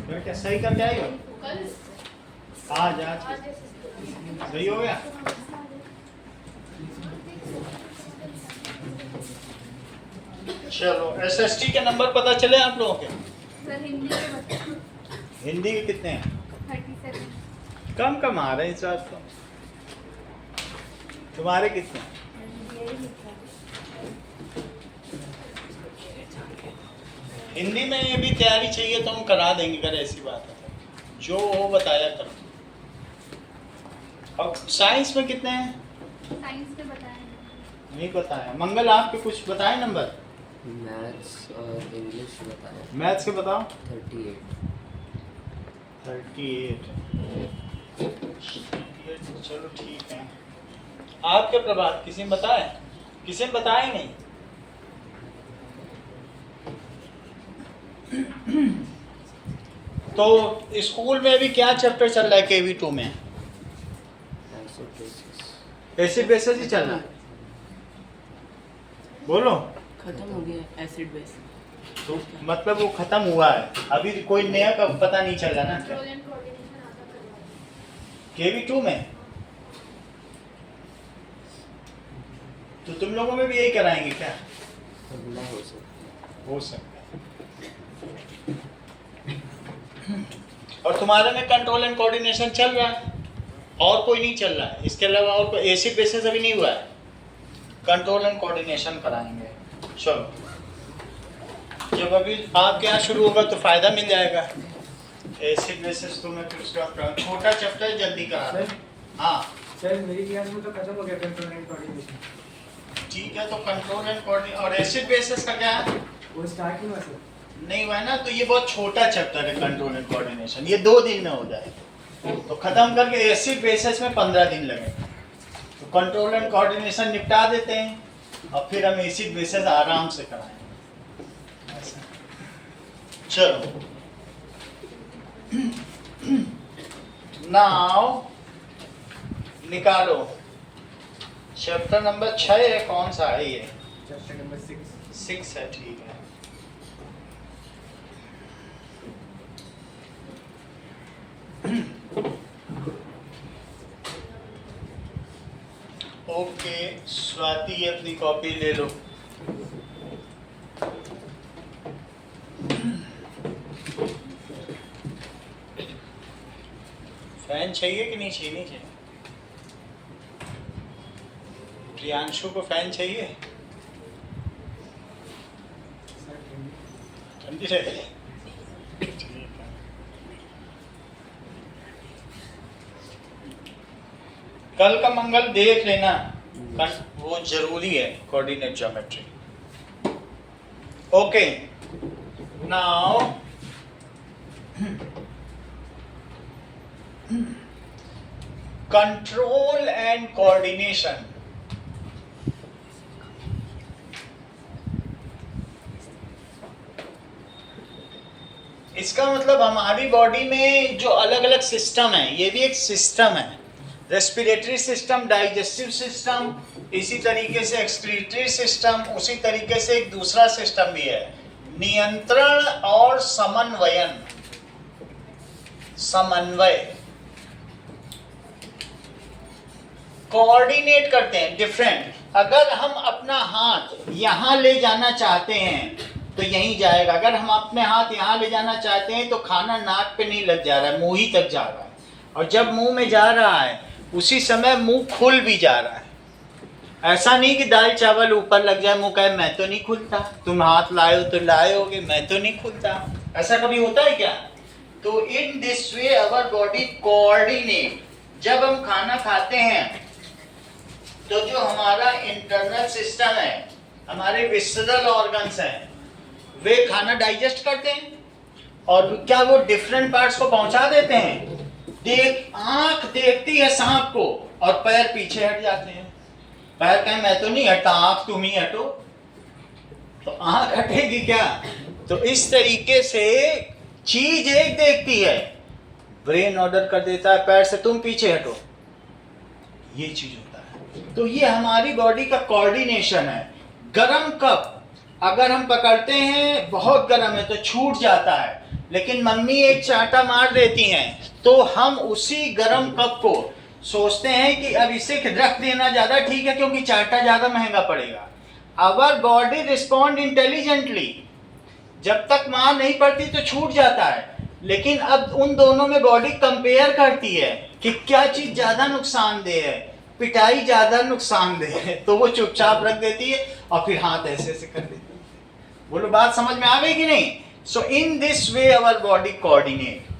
फिर क्या सही करके आई हो? आज आज सही हो गया? चलो एसएसटी के नंबर पता चले आप लोगों के? सर हिंदी के बताओ। हिंदी के कितने हैं? 37। कम आ रहे हैं इस बात तो। तुम्हारे कितने? हिंदी में भी तैयारी चाहिए तो हम करा देंगे, अगर ऐसी बात है जो हो बताया करो। और साइंस में कितने हैं? साइंस में बताया नहीं बताया। मंगल आपके कुछ बताए नंबर? मैथ्स और इंग्लिश बताया। मैथ्स के बताओ। 38। चलो ठीक है। आपके प्रभात किसी ने बताया? किसी ने बताया नहीं? तो स्कूल में अभी क्या चैप्टर चल रहा है KV2 में? एसिड बेसिस ही चल रहा है। बोलो। खत्म हो गया एसिड बेस। तो मतलब वो खत्म हुआ है, अभी कोई नया का पता नहीं चल रहा ना। KV2 में तो तुम लोगों में भी यही कराएंगे क्या? हो सकता है। और तुम्हारे में कंट्रोल एंड कोऑर्डिनेशन चल रहा है, और कोई नहीं चल रहा है इसके अलावा? और कोई एसिड बेसिस अभी नहीं हुआ है। कंट्रोल एंड कोऑर्डिनेशन कराएंगे। चलो जब अभी आपके यहाँ शुरू होगा तो फायदा मिल जाएगा। एसिड बेसिस तो मैं फिर उसके बाद छोटा चैप्टर जल्दी करा दूं। हाँ सर मेरी क्लास में तो खत्म हो गया कंट्रोल एंड कोऑर्डिनेशन। ठीक है, तो कंट्रोल एंड कोऑर्डिनेशन और एसिड बेसिस का क्या है? वो स्टार्टिंग में सर नहीं हुआ है ना, तो ये बहुत छोटा चैप्टर है कंट्रोल एंड कोऑर्डिनेशन, ये 2 दिन में हो जाएगा। तो खत्म करके एसिड बेसिस में 15 दिन लगेगा। तो कंट्रोल एंड कोऑर्डिनेशन निपटा देते हैं और फिर हम एसिड बेसिस आराम से कराएंगे। चलो नाउ निकालो चैप्टर नंबर 6 है, कौन सा है ये? चैप्टर नंबर 6 है, ठीक है। ओके स्वाति अपनी कॉपी ले लो। फैन चाहिए कि नहीं चाहिए? नहीं चाहिए। प्रियांशु को फैन चाहिए? ठंडी रहेगी। कल का मंगल देख लेना, वो जरूरी है coordinate geometry. Okay now control and coordination. इसका मतलब हमारी बॉडी में जो अलग अलग सिस्टम है, ये भी एक सिस्टम है। रेस्पिरेटरी सिस्टम, डाइजेस्टिव सिस्टम, इसी तरीके से एक्सक्रीटरी सिस्टम, उसी तरीके से एक दूसरा सिस्टम भी है, नियंत्रण और समन्वयन। समन्वय कोऑर्डिनेट करते हैं डिफरेंट। अगर हम अपना हाथ यहाँ ले जाना चाहते हैं तो यहीं जाएगा। अगर हम अपने हाथ यहाँ ले जाना चाहते हैं तो खाना नाक पे नहीं लग जा रहा है, मुंह ही तक जा रहा है। और जब मुंह में जा रहा है उसी समय मुंह खुल भी जा रहा है। ऐसा नहीं कि दाल चावल ऊपर लग जाए, मुंह कहे मैं तो नहीं खुलता, तुम हाथ लाए हो तो लाए होगे, मैं तो नहीं खुलता। ऐसा कभी होता है क्या? तो इन this way our body coordinate. जब हम खाना खाते हैं तो जो हमारा इंटरनल सिस्टम है, हमारे विसरल ऑर्गन्स हैं, वे खाना डाइजेस्ट करते हैं और क्या वो डिफरेंट पार्ट्स को पहुंचा देते हैं। आंख देखती है सांप को और पैर पीछे हट जाते हैं। पैर कहें मैं तो नहीं हटता, आंख तुम ही हटो, तो आंख हटेगी क्या? तो इस तरीके से चीज एक देखती है, ब्रेन ऑर्डर कर देता है पैर से तुम पीछे हटो, ये चीज होता है। तो ये हमारी बॉडी का कोऑर्डिनेशन है। गरम कप अगर हम पकड़ते हैं, बहुत गर्म है तो छूट जाता है, लेकिन मम्मी एक चाटा मार देती हैं तो हम उसी गरम कप को सोचते हैं कि अब इसे रख देना ज़्यादा ठीक है क्योंकि चाटा ज़्यादा महंगा पड़ेगा। आवर बॉडी रिस्पॉन्ड इंटेलिजेंटली, जब तक मार नहीं पड़ती तो छूट जाता है, लेकिन अब उन दोनों में बॉडी कंपेयर करती है कि क्या चीज़ ज़्यादा नुकसानदेह है, पिटाई ज़्यादा नुकसानदेह है, तो वो चुपचाप रख देती है और फिर हाथ ऐसे ऐसे कर देती है। बोलो बात समझ में आ गई कि नहीं? So in this way our body coordinate.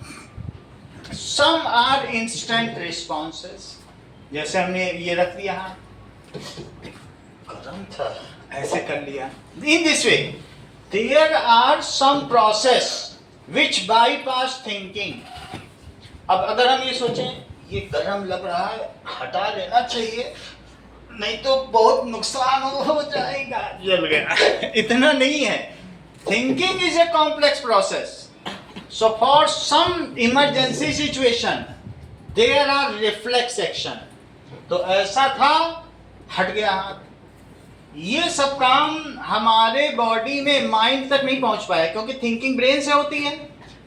Some are instant responses, जैसे हमने ये रख दिया हाथ, गरम था ऐसे कर लिया। In this way there are some process which bypass thinking. अब अगर हम ये सोचें ये गरम लग रहा है, हटा लेना चाहिए नहीं तो बहुत नुकसान हो जाएगा, जल गया, इतना नहीं है। Thinking is a complex process. So for some emergency situation, there are reflex action. तो ऐसा था, हट गया हाथ। ये सब काम हमारे बॉडी में माइंड तक नहीं पहुंच पाया क्योंकि थिंकिंग ब्रेन से होती है।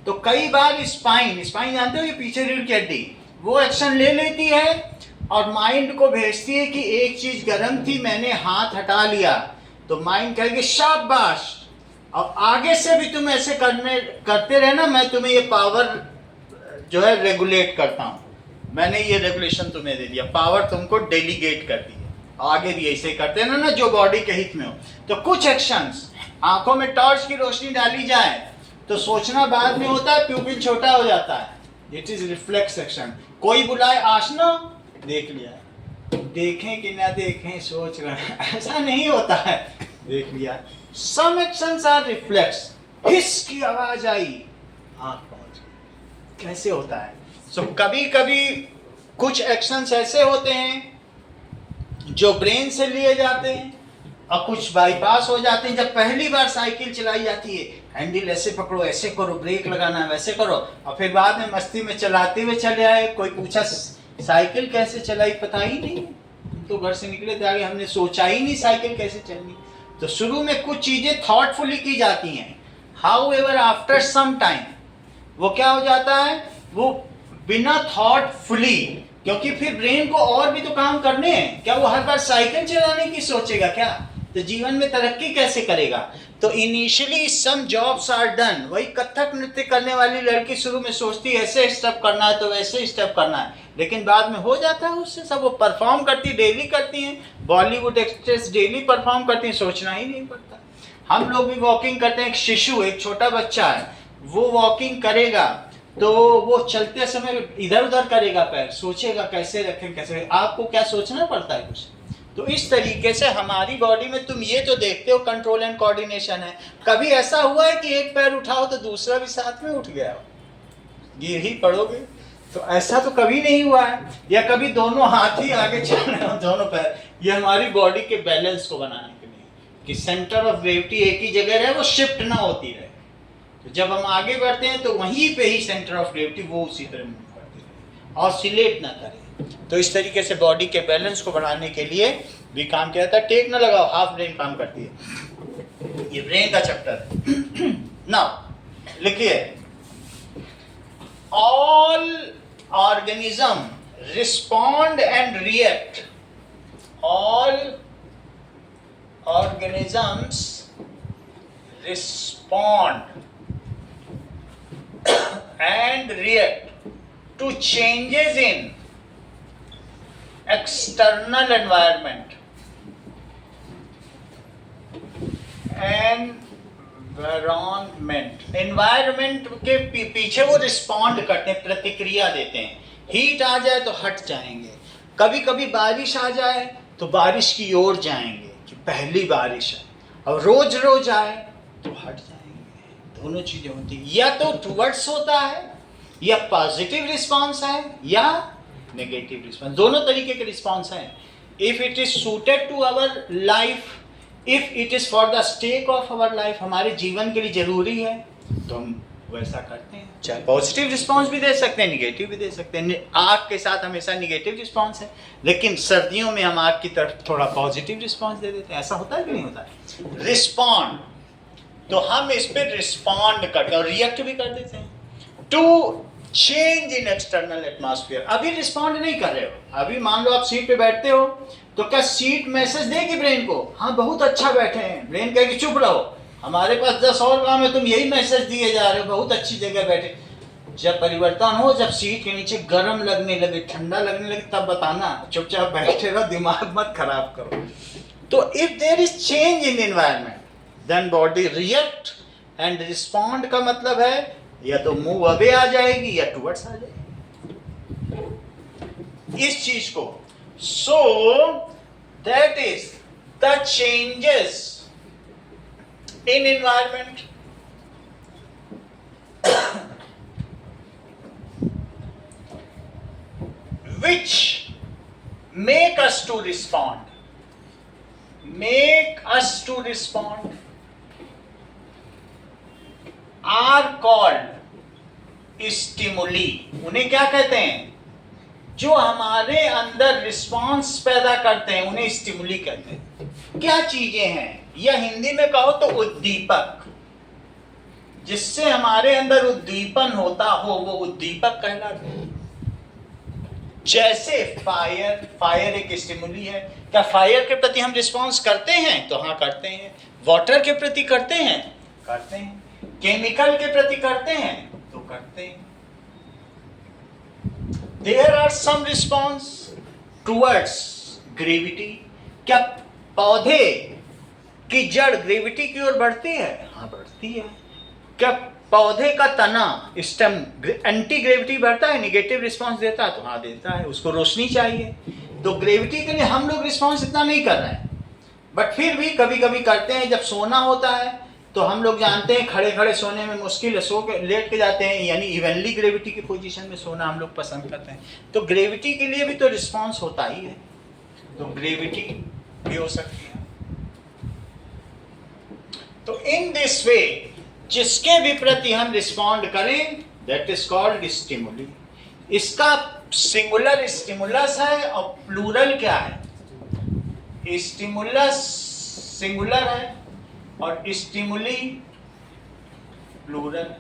तो कई बार स्पाइन जानते हो, ये पीछे रीढ़ की हड्डी, वो एक्शन ले लेती है और माइंड को भेजती है कि एक चीज गर्म थी, मैंने हाथ हटा लिया। तो माइंड कहेगी शाबाश, अब आगे से भी तुम ऐसे करते रहना, मैं तुम्हें ये पावर जो है रेगुलेट करता हूँ, मैंने ये रेगुलेशन तुम्हें दे दिया, पावर तुमको डेलीगेट कर दी है, आगे भी ऐसे करते रहना ना जो बॉडी के हित में हो। तो कुछ एक्शंस, आंखों में टॉर्च की रोशनी डाली जाए तो सोचना बाद में होता है, प्यूपिल छोटा हो जाता है, इट इज रिफ्लेक्स एक्शन। कोई बुलाए आसना, देख लिया, देखें कि ना देखें सोच रहे हैं, ऐसा नहीं होता है, देख लिया। Some actions are reflex, हिस की आवाज आई, आंख पहुंच गई, कैसे होता है? So कभी कभी कुछ एक्शंस ऐसे होते हैं जो ब्रेन से लिए जाते हैं और कुछ बाईपास हो जाते हैं। जब पहली बार साइकिल चलाई जाती है, हैंडल ऐसे पकड़ो, ऐसे करो, ब्रेक लगाना है वैसे करो, और फिर बाद में मस्ती में चलाते हुए चले आए, कोई पूछा साइकिल कैसे चलाई, पता ही नहीं, हम तो घर से निकले थे आगे, हमने सोचा ही नहीं साइकिल कैसे चलनी। तो शुरू में कुछ चीजें थॉटफुली की जाती हैं, हाउएवर आफ्टर सम टाइम वो क्या हो जाता है, वो बिना थॉटफुली, क्योंकि फिर ब्रेन को और भी तो काम करने हैं, क्या वो हर बार साइकिल चलाने की सोचेगा क्या? तो जीवन में तरक्की कैसे करेगा? तो initially some jobs are done. वही कथक नृत्य करने वाली लड़की शुरू में सोचती है ऐसे स्टेप करना है तो वैसे स्टेप करना है, लेकिन बाद में हो जाता है उससे सब, वो परफॉर्म करती, डेली करती हैं, बॉलीवुड एक्ट्रेस डेली परफॉर्म करती हैं, सोचना ही नहीं पड़ता। हम लोग भी वॉकिंग करते हैं, एक शिशु, एक छोटा बच्चा है, वो वॉकिंग करेगा तो वो चलते समय इधर उधर करेगा, पैर सोचेगा कैसे रखें कैसे, आपको क्या सोचना पड़ता है कुछ। तो इस तरीके से हमारी बॉडी में तुम ये तो देखते हो कंट्रोल एंड कोऑर्डिनेशन है। कभी ऐसा हुआ है कि एक पैर उठाओ तो दूसरा भी साथ में उठ गया हो, गिर ही पड़ोगे? तो ऐसा तो कभी नहीं हुआ है। या कभी दोनों हाथ ही आगे चल रहे हो, दोनों पैर, ये हमारी बॉडी के बैलेंस को बनाने के लिए, कि सेंटर ऑफ ग्रेविटी एक ही जगह रहे, वो शिफ्ट ना होती रहे। तो जब हम आगे बढ़ते हैं तो वहीं पे ही सेंटर ऑफ ग्रेविटी वो उसी तरह मूव करती रहे, ऑसिलेट ना करे। तो इस तरीके से बॉडी के बैलेंस को बढ़ाने के लिए भी काम किया जाता है। टेक ना लगाओ, हाफ ब्रेन काम करती है, ये ब्रेन का चैप्टर है। नाउ लिखिए, all organism respond and react, all organisms respond and react to changes in external environment. Environment के पीछे वो respond करते हैं, प्रतिक्रिया देते हैं। हीट आ जाए तो हट जाएंगे, कभी कभी बारिश आ जाए तो बारिश की ओर जाएंगे कि पहली बारिश है, और रोज रोज आए तो हट जाएंगे। दोनों चीजें होती हैं, या तो टुवर्ड्स होता है, या पॉजिटिव रिस्पॉन्स है, या नेगेटिव रिस्पॉन्स, दोनों तरीके के रिस्पॉन्स हैं। If it is suited to our life, if it is for the stake of our life, हमारे जीवन के लिए जरूरी है तो हम वैसा करते हैं। चाहे पॉजिटिव रिस्पॉन्स भी दे सकते हैं, निगेटिव भी दे सकते हैं। आग के साथ हमेशा निगेटिव रिस्पॉन्स है, लेकिन सर्दियों में हम आग की तरफ थोड़ा पॉजिटिव रिस्पॉन्स दे देते हैं। ऐसा होता है कि नहीं होता है? रिस्पॉन्ड, तो हम इस पे रिस्पॉन्ड करते हैं और रिएक्ट भी कर देते हैं to change in external atmosphere. अभी रिस्पॉन्ड नहीं कर रहे हो, अभी मान लो आप सीट पे बैठते हो तो क्या सीट मैसेज देगी ब्रेन को, हाँ बहुत अच्छा बैठे हैं, ब्रेन कहेगी चुप रहो, हमारे पास 10 और काम है, तुम यही मैसेज दिए जा रहे हो, बहुत अच्छी जगह बैठे। जब परिवर्तन हो, जब सीट के नीचे गर्म लगने लगे, ठंडा लगने लगे, तब बताना, चुपचाप बैठे रहो, दिमाग मत खराब करो। तो if there is change in environment then body react and respond का मतलब है या तो मूव अवे आ जाएगी या टुवर्ड्स आ जाएगी इस चीज को। So that is the changes in environment which make us to respond are called stimuli। उन्हें क्या कहते हैं? जो हमारे अंदर रिस्पॉन्स पैदा करते हैं उन्हें स्टिमुली कहते हैं। क्या चीजें हैं? या हिंदी में कहो तो उद्दीपक, जिससे हमारे अंदर उद्दीपन होता हो वो उद्दीपक कहलाते हैं। जैसे फायर एक स्टिमुली है। क्या फायर के प्रति हम रिस्पॉन्स करते हैं? तो हाँ करते हैं। वाटर के प्रति करते हैं? करते हैं। केमिकल के प्रति करते हैं? तो करते हैं। There are some response towards gravity. क्या पौधे की जड़ ग्रेविटी की ओर बढ़ती है? हाँ बढ़ती है। क्या पौधे का तना स्टेम एंटी ग्रेविटी बढ़ता है, निगेटिव रिस्पांस देता है? तो हाँ देता है, उसको रोशनी चाहिए। तो ग्रेविटी के लिए हम लोग रिस्पांस इतना नहीं कर रहे हैं, बट फिर भी कभी कभी करते हैं। जब सोना होता है तो हम लोग जानते हैं खड़े खड़े सोने में मुश्किल है, सो के लेट के जाते हैं, यानी इवनली ग्रेविटी की पोजीशन में सोना हम लोग पसंद करते हैं। तो ग्रेविटी के लिए भी तो रिस्पांस होता ही है, तो ग्रेविटी भी हो सकती है। तो इन दिस वे जिसके भी प्रति हम रिस्पॉन्ड करें दैट इज कॉल्ड स्टिमुली। इसका सिंगुलर स्टिमुलस है और प्लूरल क्या है? स्टिमुलस सिंगुलर है और स्टिमुली प्लूरल।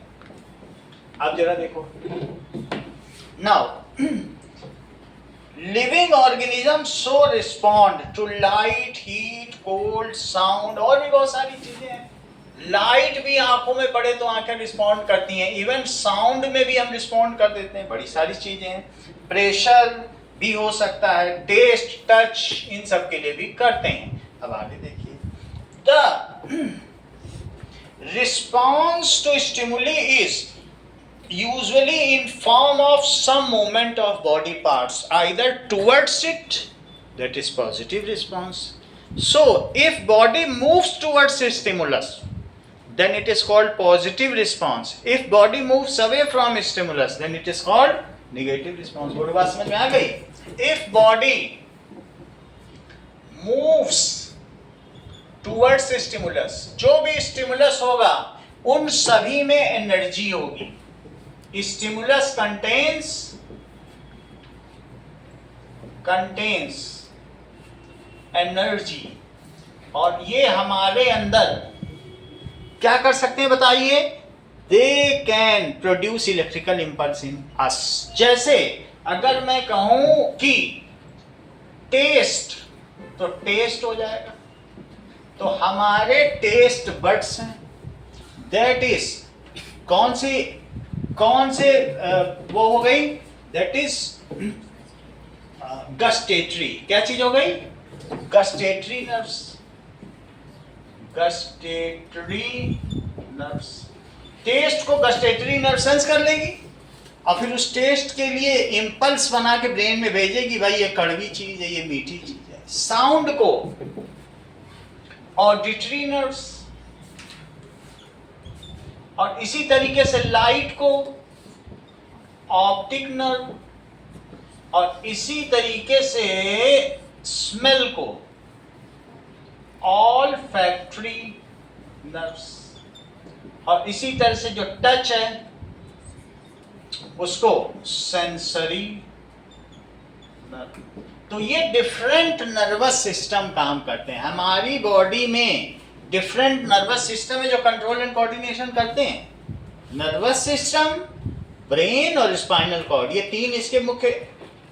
अब जरा देखो, now living organism so respond to light, heat, cold, sound, और भी बहुत सारी चीजें हैं। लाइट भी आंखों में पड़े तो आंखें रिस्पॉन्ड करती हैं, इवन साउंड में भी हम रिस्पॉन्ड कर देते हैं। बड़ी सारी चीजें हैं, प्रेशर भी हो सकता है, टेस्ट, टच, इन सब के लिए भी करते हैं। अब आगे देखिए, the response to stimuli is usually in form of some movement of body parts either towards it, that is positive response. So if body moves towards a stimulus then it is called positive response. If body moves away from a stimulus then it is called negative response. बोलो बात समझ में आ गई? If body moves towards a stimulus, जो भी stimulus होगा उन सभी में एनर्जी होगी। Stimulus contains energy, और ये हमारे अंदर क्या कर सकते हैं बताइए? They can produce electrical impulse in us. जैसे अगर मैं कहूं कि टेस्ट, तो टेस्ट हो जाएगा। तो हमारे टेस्ट बड्स हैं, दैट इज कौन से वो हो गई, दैट इज गस्टेटरी। क्या चीज हो गई? Gustatory nerves. Gustatory nerves taste को गस्टेटरी नर्व सेंस कर लेगी और फिर उस टेस्ट के लिए इंपल्स बना के ब्रेन में भेजेगी, भाई ये कड़वी चीज है, ये मीठी चीज है। साउंड को ऑडिटरी नर्व्स, और इसी तरीके से लाइट को ऑप्टिक नर्व, और इसी तरीके से स्मेल को ऑल्फैक्टरी नर्व्स, और इसी तरह से जो टच है उसको सेंसरी नर्व। तो ये डिफरेंट नर्वस सिस्टम काम करते हैं। हमारी बॉडी में डिफरेंट नर्वस सिस्टम है जो कंट्रोल एंड कोऑर्डिनेशन करते हैं। नर्वस सिस्टम, ब्रेन और स्पाइनल कॉर्ड, ये तीन इसके मुख्य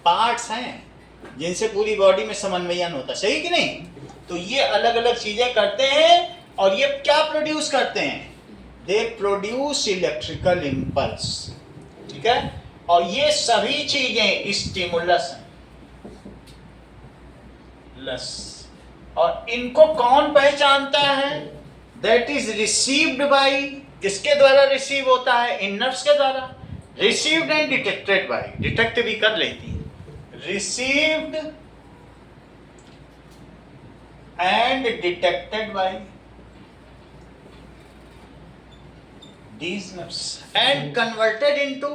पार्ट्स हैं जिनसे पूरी बॉडी में समन्वयन होता है, सही कि नहीं? तो ये अलग अलग चीजें करते हैं और ये क्या प्रोड्यूस करते हैं? दे प्रोड्यूस इलेक्ट्रिकल इम्पल्स, ठीक है? और ये सभी चीजें स्टिमुलस हैं, और इनको कौन पहचानता है? दैट इज रिसीव्ड बाय, किसके द्वारा रिसीव होता है? इन नर्व्स के द्वारा। Received and detected by, detect भी कर लेती है। Received and detected by these nerves and converted into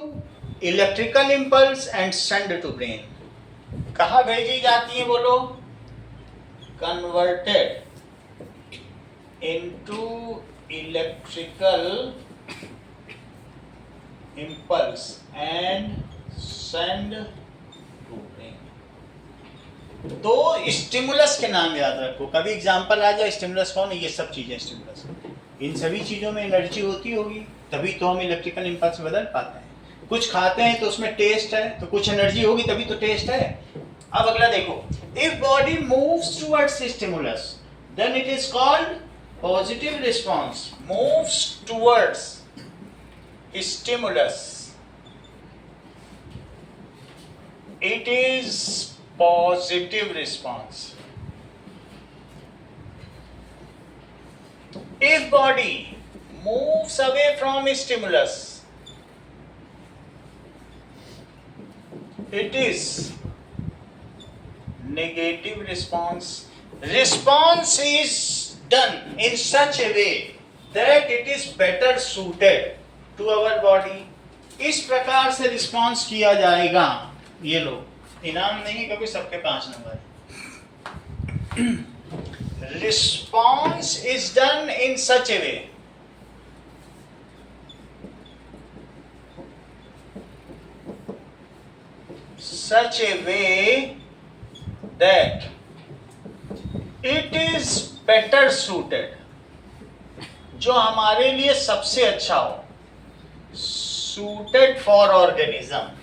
electrical impulse and sent to brain. कहाँ भेजी जाती है बोलो? Converted into electrical impulse and send to brain. तो स्टिमुलस के नाम याद रखो, कभी एग्जांपल आ जाए स्टिमुलस कौन है? ये सब चीजें स्टिमुलस। इन सभी चीजों में एनर्जी होती होगी, तभी तो हम इलेक्ट्रिकल इंपल्स बदल पाते हैं। कुछ खाते हैं तो उसमें टेस्ट है, तो कुछ एनर्जी होगी तभी तो टेस्ट है। अब अगला देखो, if body moves towards stimulus then it is called positive response. Moves towards stimulus, it is positive response. If body moves away from stimulus, it is negative response. Response is done in such a way that it is better suited to our body. इस प्रकार से response किया जाएगा। ये लो, इनाम नहीं कभी सबके 5 number. Response is done in such a way that it is better suited, जो हमारे लिए सबसे अच्छा हो, suited for organism।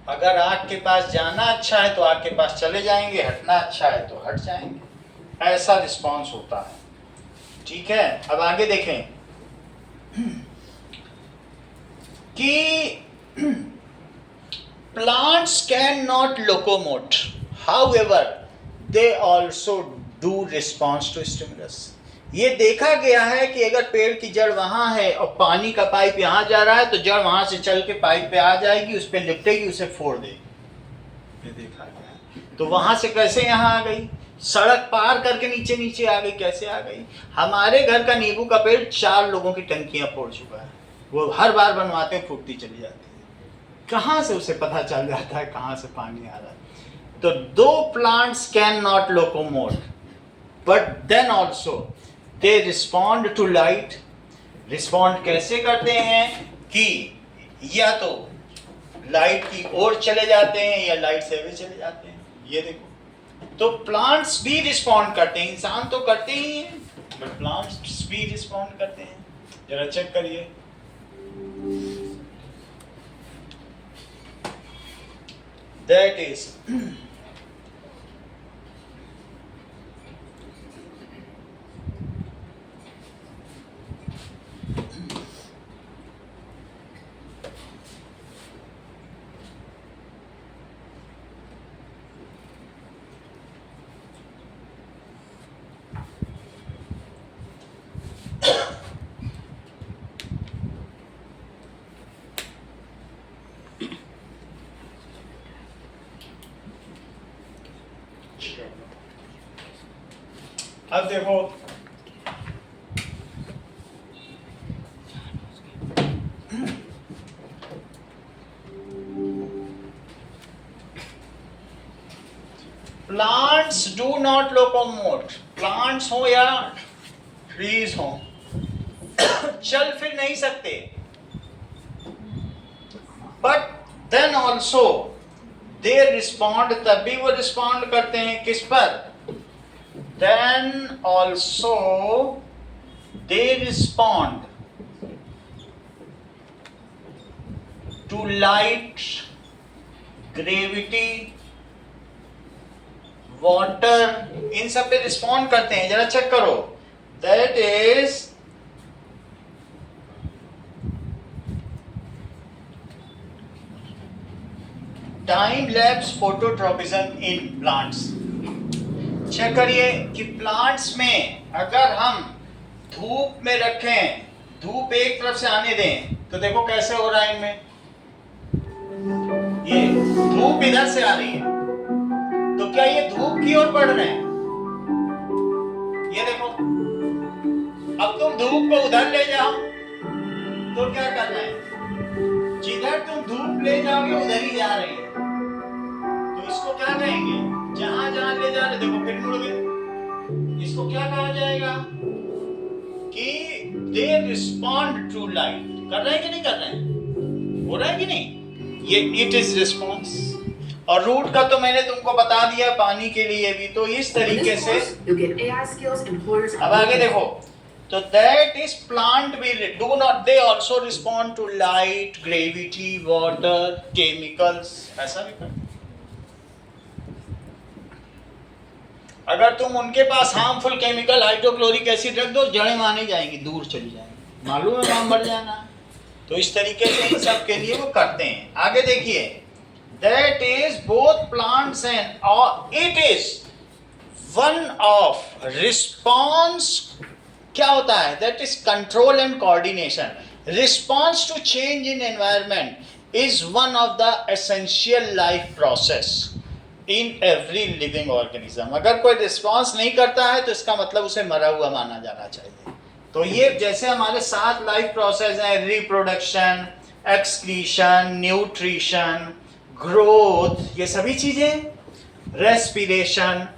अगर आग के पास जाना अच्छा है तो आग के पास चले जाएंगे, हटना अच्छा है तो हट जाएंगे। ऐसा रिस्पॉन्स होता है, ठीक है? अब आगे देखें कि plants can not locomote, however they also do response to stimulus. ये देखा गया है कि अगर पेड़ की जड़ वहां है और पानी का पाइप यहाँ जा रहा है तो जड़ वहां से चल के पाइप पे आ जाएगी, उस पर लिपटेगी, उसे फोड़ देगी। ये देखा गया है। तो वहां से कैसे यहाँ आ गई? सड़क पार करके नीचे नीचे आ गई। कैसे आ गई? हमारे घर का नींबू का पेड़ 4 लोगों की टंकियां फोड़ चुका है। वो हर बार बनवाते हैं, फूटती चली जाती है। कहाँ से उसे पता चल जाता है कहाँ से पानी आ रहा है? तो दो plants can not locomote but then also they respond to light. Respond कैसे करते हैं कि या तो लाइट की ओर चले जाते हैं या लाइट से भी चले जाते हैं। ये देखो, तो प्लांट्स भी रिस्पॉन्ड करते हैं, इंसान तो करते ही हैं बट प्लांट्स भी रिस्पॉन्ड करते हैं। जरा चेक करिए, दैट इज अब देखो, plants do not locomote. Plants हो या ट्रीज हो, चल फिर नहीं सकते, but then also they respond. तभी वो रिस्पॉन्ड करते हैं किस पर? then also they respond to light, gravity, water, इन सब पे रिस्पॉन्ड करते हैं. जरा चेक करो. That is time lapse phototropism in plants. Check करिए कि प्लांट्स में अगर हम धूप में रखें, धूप एक तरफ से आने दें, तो देखो कैसे हो रहा है इनमें. ये धूप इधर से आ रही है, तो क्या ये धूप की ओर बढ़ रहे हैं? ये देखो, अब तुम धूप को उधर ले जाओ तो क्या करना है? जिधर तुम धूप ले जाओगे उधर ही जा रही है. तो इसको क्या कहेंगे? जहां जहां ले जा रहे, देखो फिर मुड़ गए. इसको क्या कहा जाएगा? कि दे रिस्पॉन्ड टू लाइट. कर रहे हैं कि नहीं कर रहे हैं? हो रहा है कि नहीं? ये इट इज रिस्पॉन्स. और रूट का तो मैंने तुमको बता दिया पानी के लिए भी. तो इस तरीके से अब आगे देखो. तो that is plant will do not, they also respond to light, gravity, water, chemicals. ऐसा भी करते. अगर तुम उनके पास हार्मफुल केमिकल हाइड्रोक्लोरिक एसिड रख दो, जड़ें मानी जाएंगी, दूर चली जाएंगी, मालूम है काम बढ़ जाना. तो इस तरीके से इन सब के लिए वो करते हैं. आगे देखिए. That is both plants and it is one of response. क्या होता है? That is control and coordination. Response to change in environment is one of the essential life process in every living organism. अगर कोई response नहीं करता है तो इसका मतलब उसे मरा हुआ माना जाना चाहिए. तो ये जैसे हमारे 7 लाइफ प्रोसेस हैं, रिप्रोडक्शन, एक्सक्रीशन, न्यूट्रिशन, ग्रोथ, ये सभी चीजें, रेस्पिरेशन,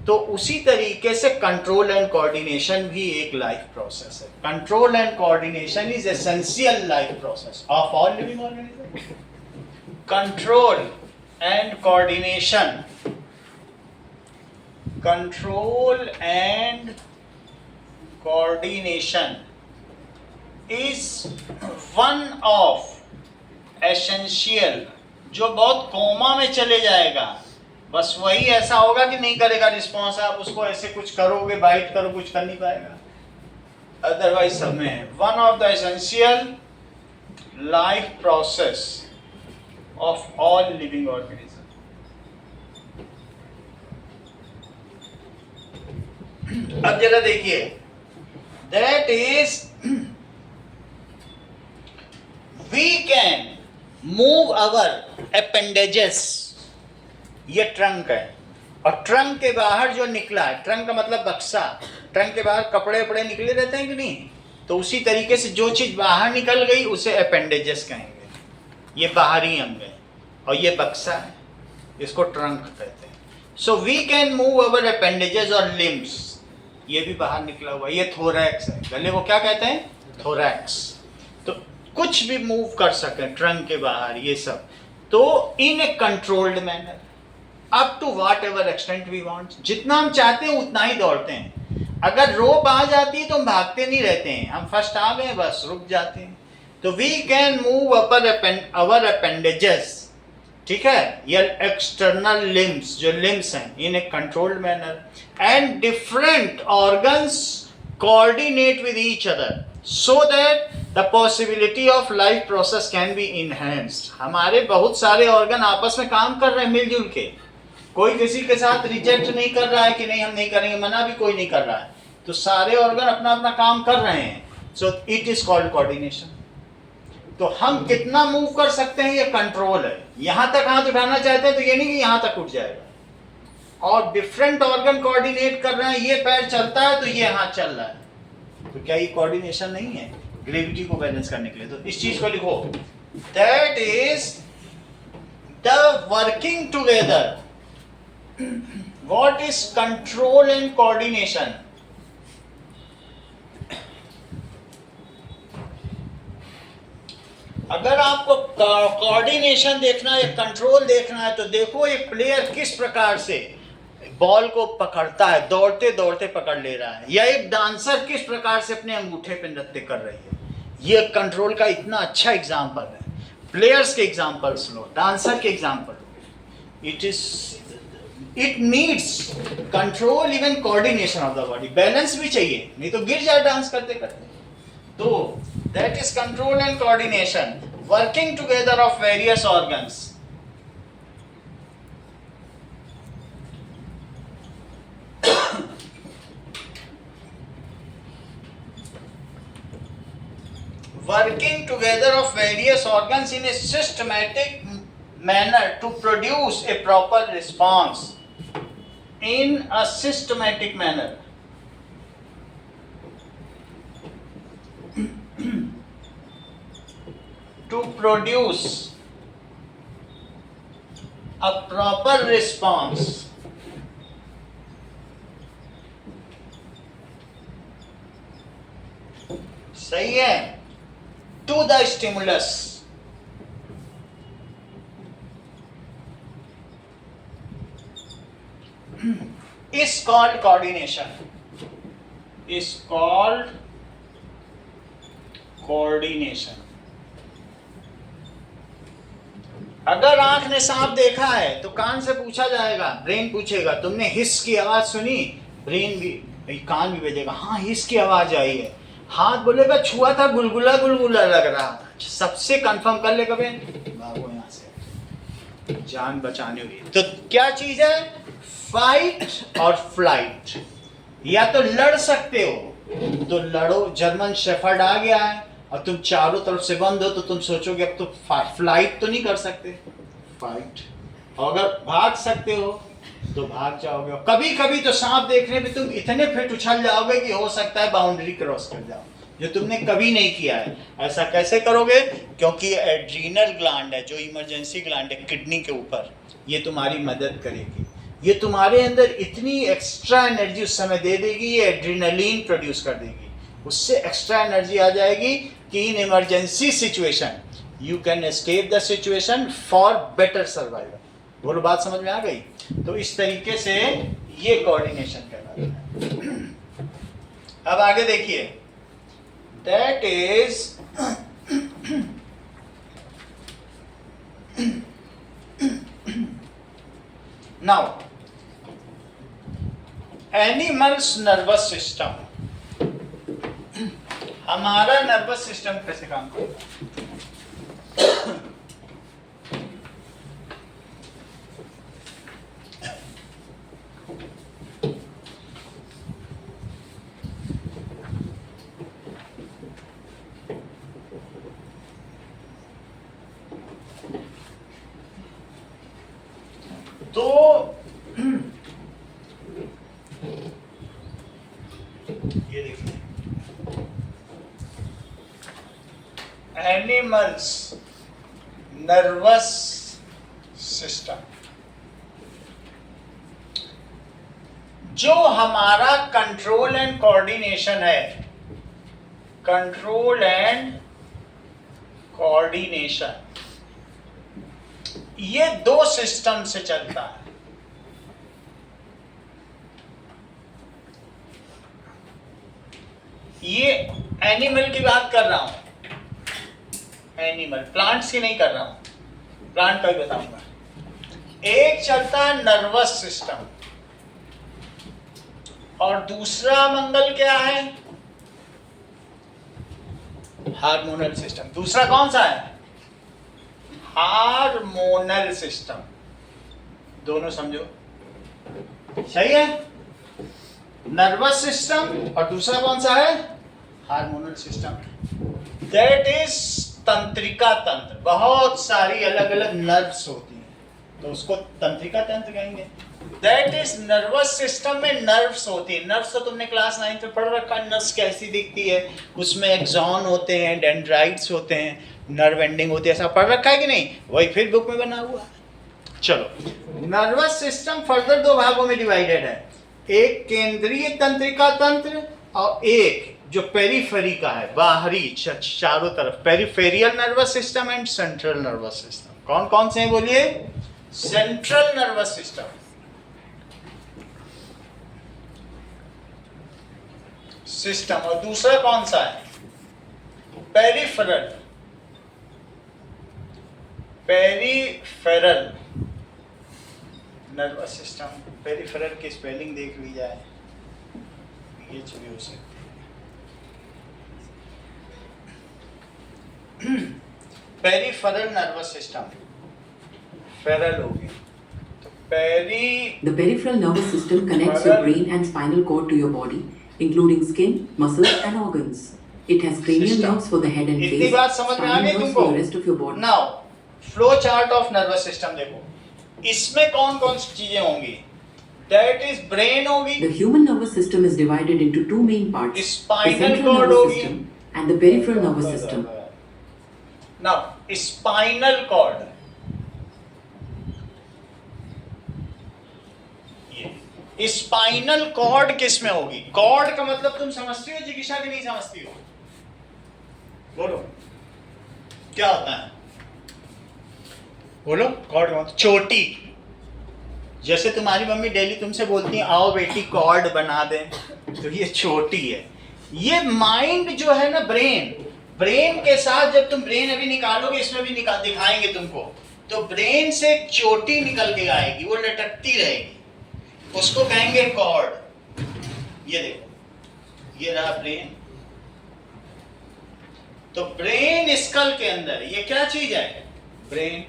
तो उसी तरीके से कंट्रोल एंड कोऑर्डिनेशन भी एक लाइफ प्रोसेस है. Control and coordination is essential life process of all living organism. Control and coordination, control and coordination is one of essential. जो बहुत कोमा में चले जाएगा, बस वही ऐसा होगा कि नहीं करेगा रिस्पॉन्स. आप उसको ऐसे कुछ करोगे, बाइट करो, कुछ कर नहीं पाएगा. अदरवाइज सब में है. One of the essential life process of all living organism. अब जरा देखिए. That is we can move our appendages. ये ट्रंक है, और ट्रंक के बाहर जो निकला है, ट्रंक का मतलब बक्सा, ट्रंक के बाहर कपड़े वपड़े निकले रहते हैं कि नहीं, तो उसी तरीके से जो चीज बाहर निकल गई उसे अपेंडेजेस कहेंगे. ये बाहरी अंग है, और ये बक्सा है, इसको ट्रंक कहते हैं. So we can move our appendages और लिम्स. ये भी बाहर निकला हुआ, ये थोरैक्स है. गले को क्या कहते हैं? थोरैक्स. तो कुछ भी मूव कर सके ट्रंक के बाहर, ये सब. तो in a controlled manner, up to whatever extent we want. जितना हम चाहते हैं उतना ही दौड़ते हैं. अगर रोप आ जाती है तो हम भागते नहीं रहते हैं, हम फर्स्ट आ गए बस रुक जाते हैं. तो we can move our appendages, ठीक है, ये एक्सटर्नल लिम्स, जो लिम्स हैं, in a controlled manner. And different organs coordinate with each other so that the possibility of life process can be enhanced. हमारे बहुत सारे ऑर्गन आपस में काम कर रहे हैं मिलजुल के. कोई किसी के साथ रिजेक्ट नहीं कर रहा है कि नहीं हम नहीं करेंगे, मना भी कोई नहीं कर रहा है. तो सारे ऑर्गन अपना अपना काम कर रहे हैं. So it is called coordination. तो हम कितना मूव कर सकते हैं ये कंट्रोल है. यहां तक हाथ उठाना चाहते हैं तो ये नहीं कि यहां तक उठ जाएगा. और डिफरेंट ऑर्गन कोऑर्डिनेट कर रहे हैं. ये पैर चलता है तो ये हाथ चल रहा है. तो क्या ये कोऑर्डिनेशन नहीं है ग्रेविटी को बैलेंस करने के लिए? तो इस चीज को लिखो. That is the working together. What is control and coordination? अगर आपको कोऑर्डिनेशन देखना है, कंट्रोल देखना है, तो देखो एक प्लेयर किस प्रकार से बॉल को पकड़ता है, दौड़ते दौड़ते पकड़ ले रहा है, या एक डांसर किस प्रकार से अपने अंगूठे पे नृत्य कर रही है। ये कंट्रोल का इतना अच्छा एग्जाम्पल है। प्लेयर्स के एग्जाम्पल्स लो, डांसर के example low, it needs control, even coordination of the body. Balance भी चाहिए, नहीं तो गिर जाए डांस करते करते। तो that is control and coordination, working together of various organs. Working together of various organs in a systematic manner to produce a proper response in a systematic manner. To produce a proper response सही है, to the stimulus. Is called coordination. Is called coordination. अगर आंख ने सांप देखा है तो कान से पूछा जाएगा, ब्रेन पूछेगा तुमने हिस की आवाज सुनी, ब्रेन भी कान भी भेजेगा हाँ हिस की आवाज आई है, हाथ बोलेगा छुआ था गुलगुला गुलगुला लग रहा था, सबसे कंफर्म कर ले कभी भागो यहाँ से, जान बचाने हुई। तो क्या चीज है, फाइट और फ्लाइट। या तो लड़ सकते हो तो लड़ो, जर्मन शेफर्ड आ गया है और तुम चारों तरफ से बंद हो तो तुम सोचोगे अब तो फ्लाइट तो नहीं कर सकते, फाइट। और अगर भाग सकते हो तो भाग जाओगे, और कभी कभी तो सांप देखने में तुम इतने फिट उछल जाओगे कि हो सकता है बाउंड्री क्रॉस कर जाओ, जो तुमने कभी नहीं किया है। ऐसा कैसे करोगे, क्योंकि एड्रीनल ग्लैंड है जो इमरजेंसी ग्लैंड है किडनी के ऊपर, ये तुम्हारी मदद करेगी, ये तुम्हारे अंदर इतनी एक्स्ट्रा एनर्जी उस समय दे देगी, ये एड्रीनलिन प्रोड्यूस कर देगी, उससे एक्स्ट्रा एनर्जी आ जाएगी कि in emergency situation you can escape the situation for better survival. बोलो बात समझ में आ गई। तो इस तरीके से ये कोऑर्डिनेशन कहलाता है। अब आगे देखिए, that is now animals nervous system. हमारा नर्वस सिस्टम कैसे काम करता है? तो ये देखिए, एनिमल्स नर्वस सिस्टम, जो हमारा कंट्रोल एंड कोऑर्डिनेशन है, कंट्रोल एंड कोऑर्डिनेशन, ये दो सिस्टम से चलता है। ये एनिमल की बात कर रहा हूं, एनिमल, प्लांट्स की नहीं कर रहा हूं, प्लांट का भी बताऊंगा। एक चलता है नर्वस सिस्टम और दूसरा मंगल क्या है, हार्मोनल सिस्टम। दूसरा कौन सा है, हार्मोनल सिस्टम। दोनों समझो, सही है, नर्वस सिस्टम और दूसरा कौन सा है, हार्मोनल सिस्टम। दैट इज तंत्रिका तंत्र, बहुत सारी अलग अलग नर्व्स होती हैं तो उसको तंत्रिका तंत्र कहेंगे। दैट इज नर्वस सिस्टम में नर्व्स होती है। नर्व्स तो तुमने क्लास 9 में पढ़ रखा है, नर्व्स कैसी दिखती है, उसमें एक्सॉन होते हैं, डेंड्राइट्स होते हैं, नर्व एंडिंग होती है, ऐसा पढ़ रखा है कि नहीं, वही फिर बुक में बना हुआ है। चलो, नर्वस सिस्टम फर्दर दो भागों में डिवाइडेड है, एक केंद्रीय तंत्रिका तंत्र और एक जो पेरिफेरी का है, बाहरी चारों तरफ, peripheral nervous system and central nervous system. कौन कौन से हैं बोलिए, सेंट्रल नर्वस सिस्टम, सिस्टम, और दूसरा कौन सा है? Peripheral. Peripheral nervous system. Peripheral की स्पेलिंग देख ली जाए, PH भी हो सकती है। पेरिफेरल नर्वस सिस्टम, फेरल हो गई तो The peripheral nervous system connects your brain and spinal cord to your body, including skin, muscles, and organs. It has cranial System. nerves for the head and इतनी face, बात समझ में आ spinal गई nerves तुमको? for the rest of your body. Now flow chart of nervous system देखो, इसमें कौन कौन सी चीजें होंगी? दैट इज ब्रेन होगी, The human nervous system is divided into two main parts: the Spinal central cord nervous होगी। system and the peripheral nervous system. Now spinal cord, ये spinal cord किस में होगी? कॉर्ड का मतलब तुम समझती हो जिगिशा की नहीं समझती हो? बोलो क्या होता है? बोलो कॉर्ड का मतलब चोटी। जैसे तुम्हारी मम्मी डेली तुमसे बोलती है आओ बेटी कॉर्ड बना दे, तो ये छोटी है। ये माइंड जो है ना, ब्रेन के साथ जब तुम ब्रेन अभी निकालोगे, इसमें भी निकाल दिखाएंगे तुमको, तो ब्रेन से एक चोटी निकल के आएगी, वो लटकती रहेगी, उसको कहेंगे कॉर्ड। ये देखो, ये रहा ब्रेन। तो ब्रेन स्कल के अंदर, ये क्या चीज है? ब्रेन।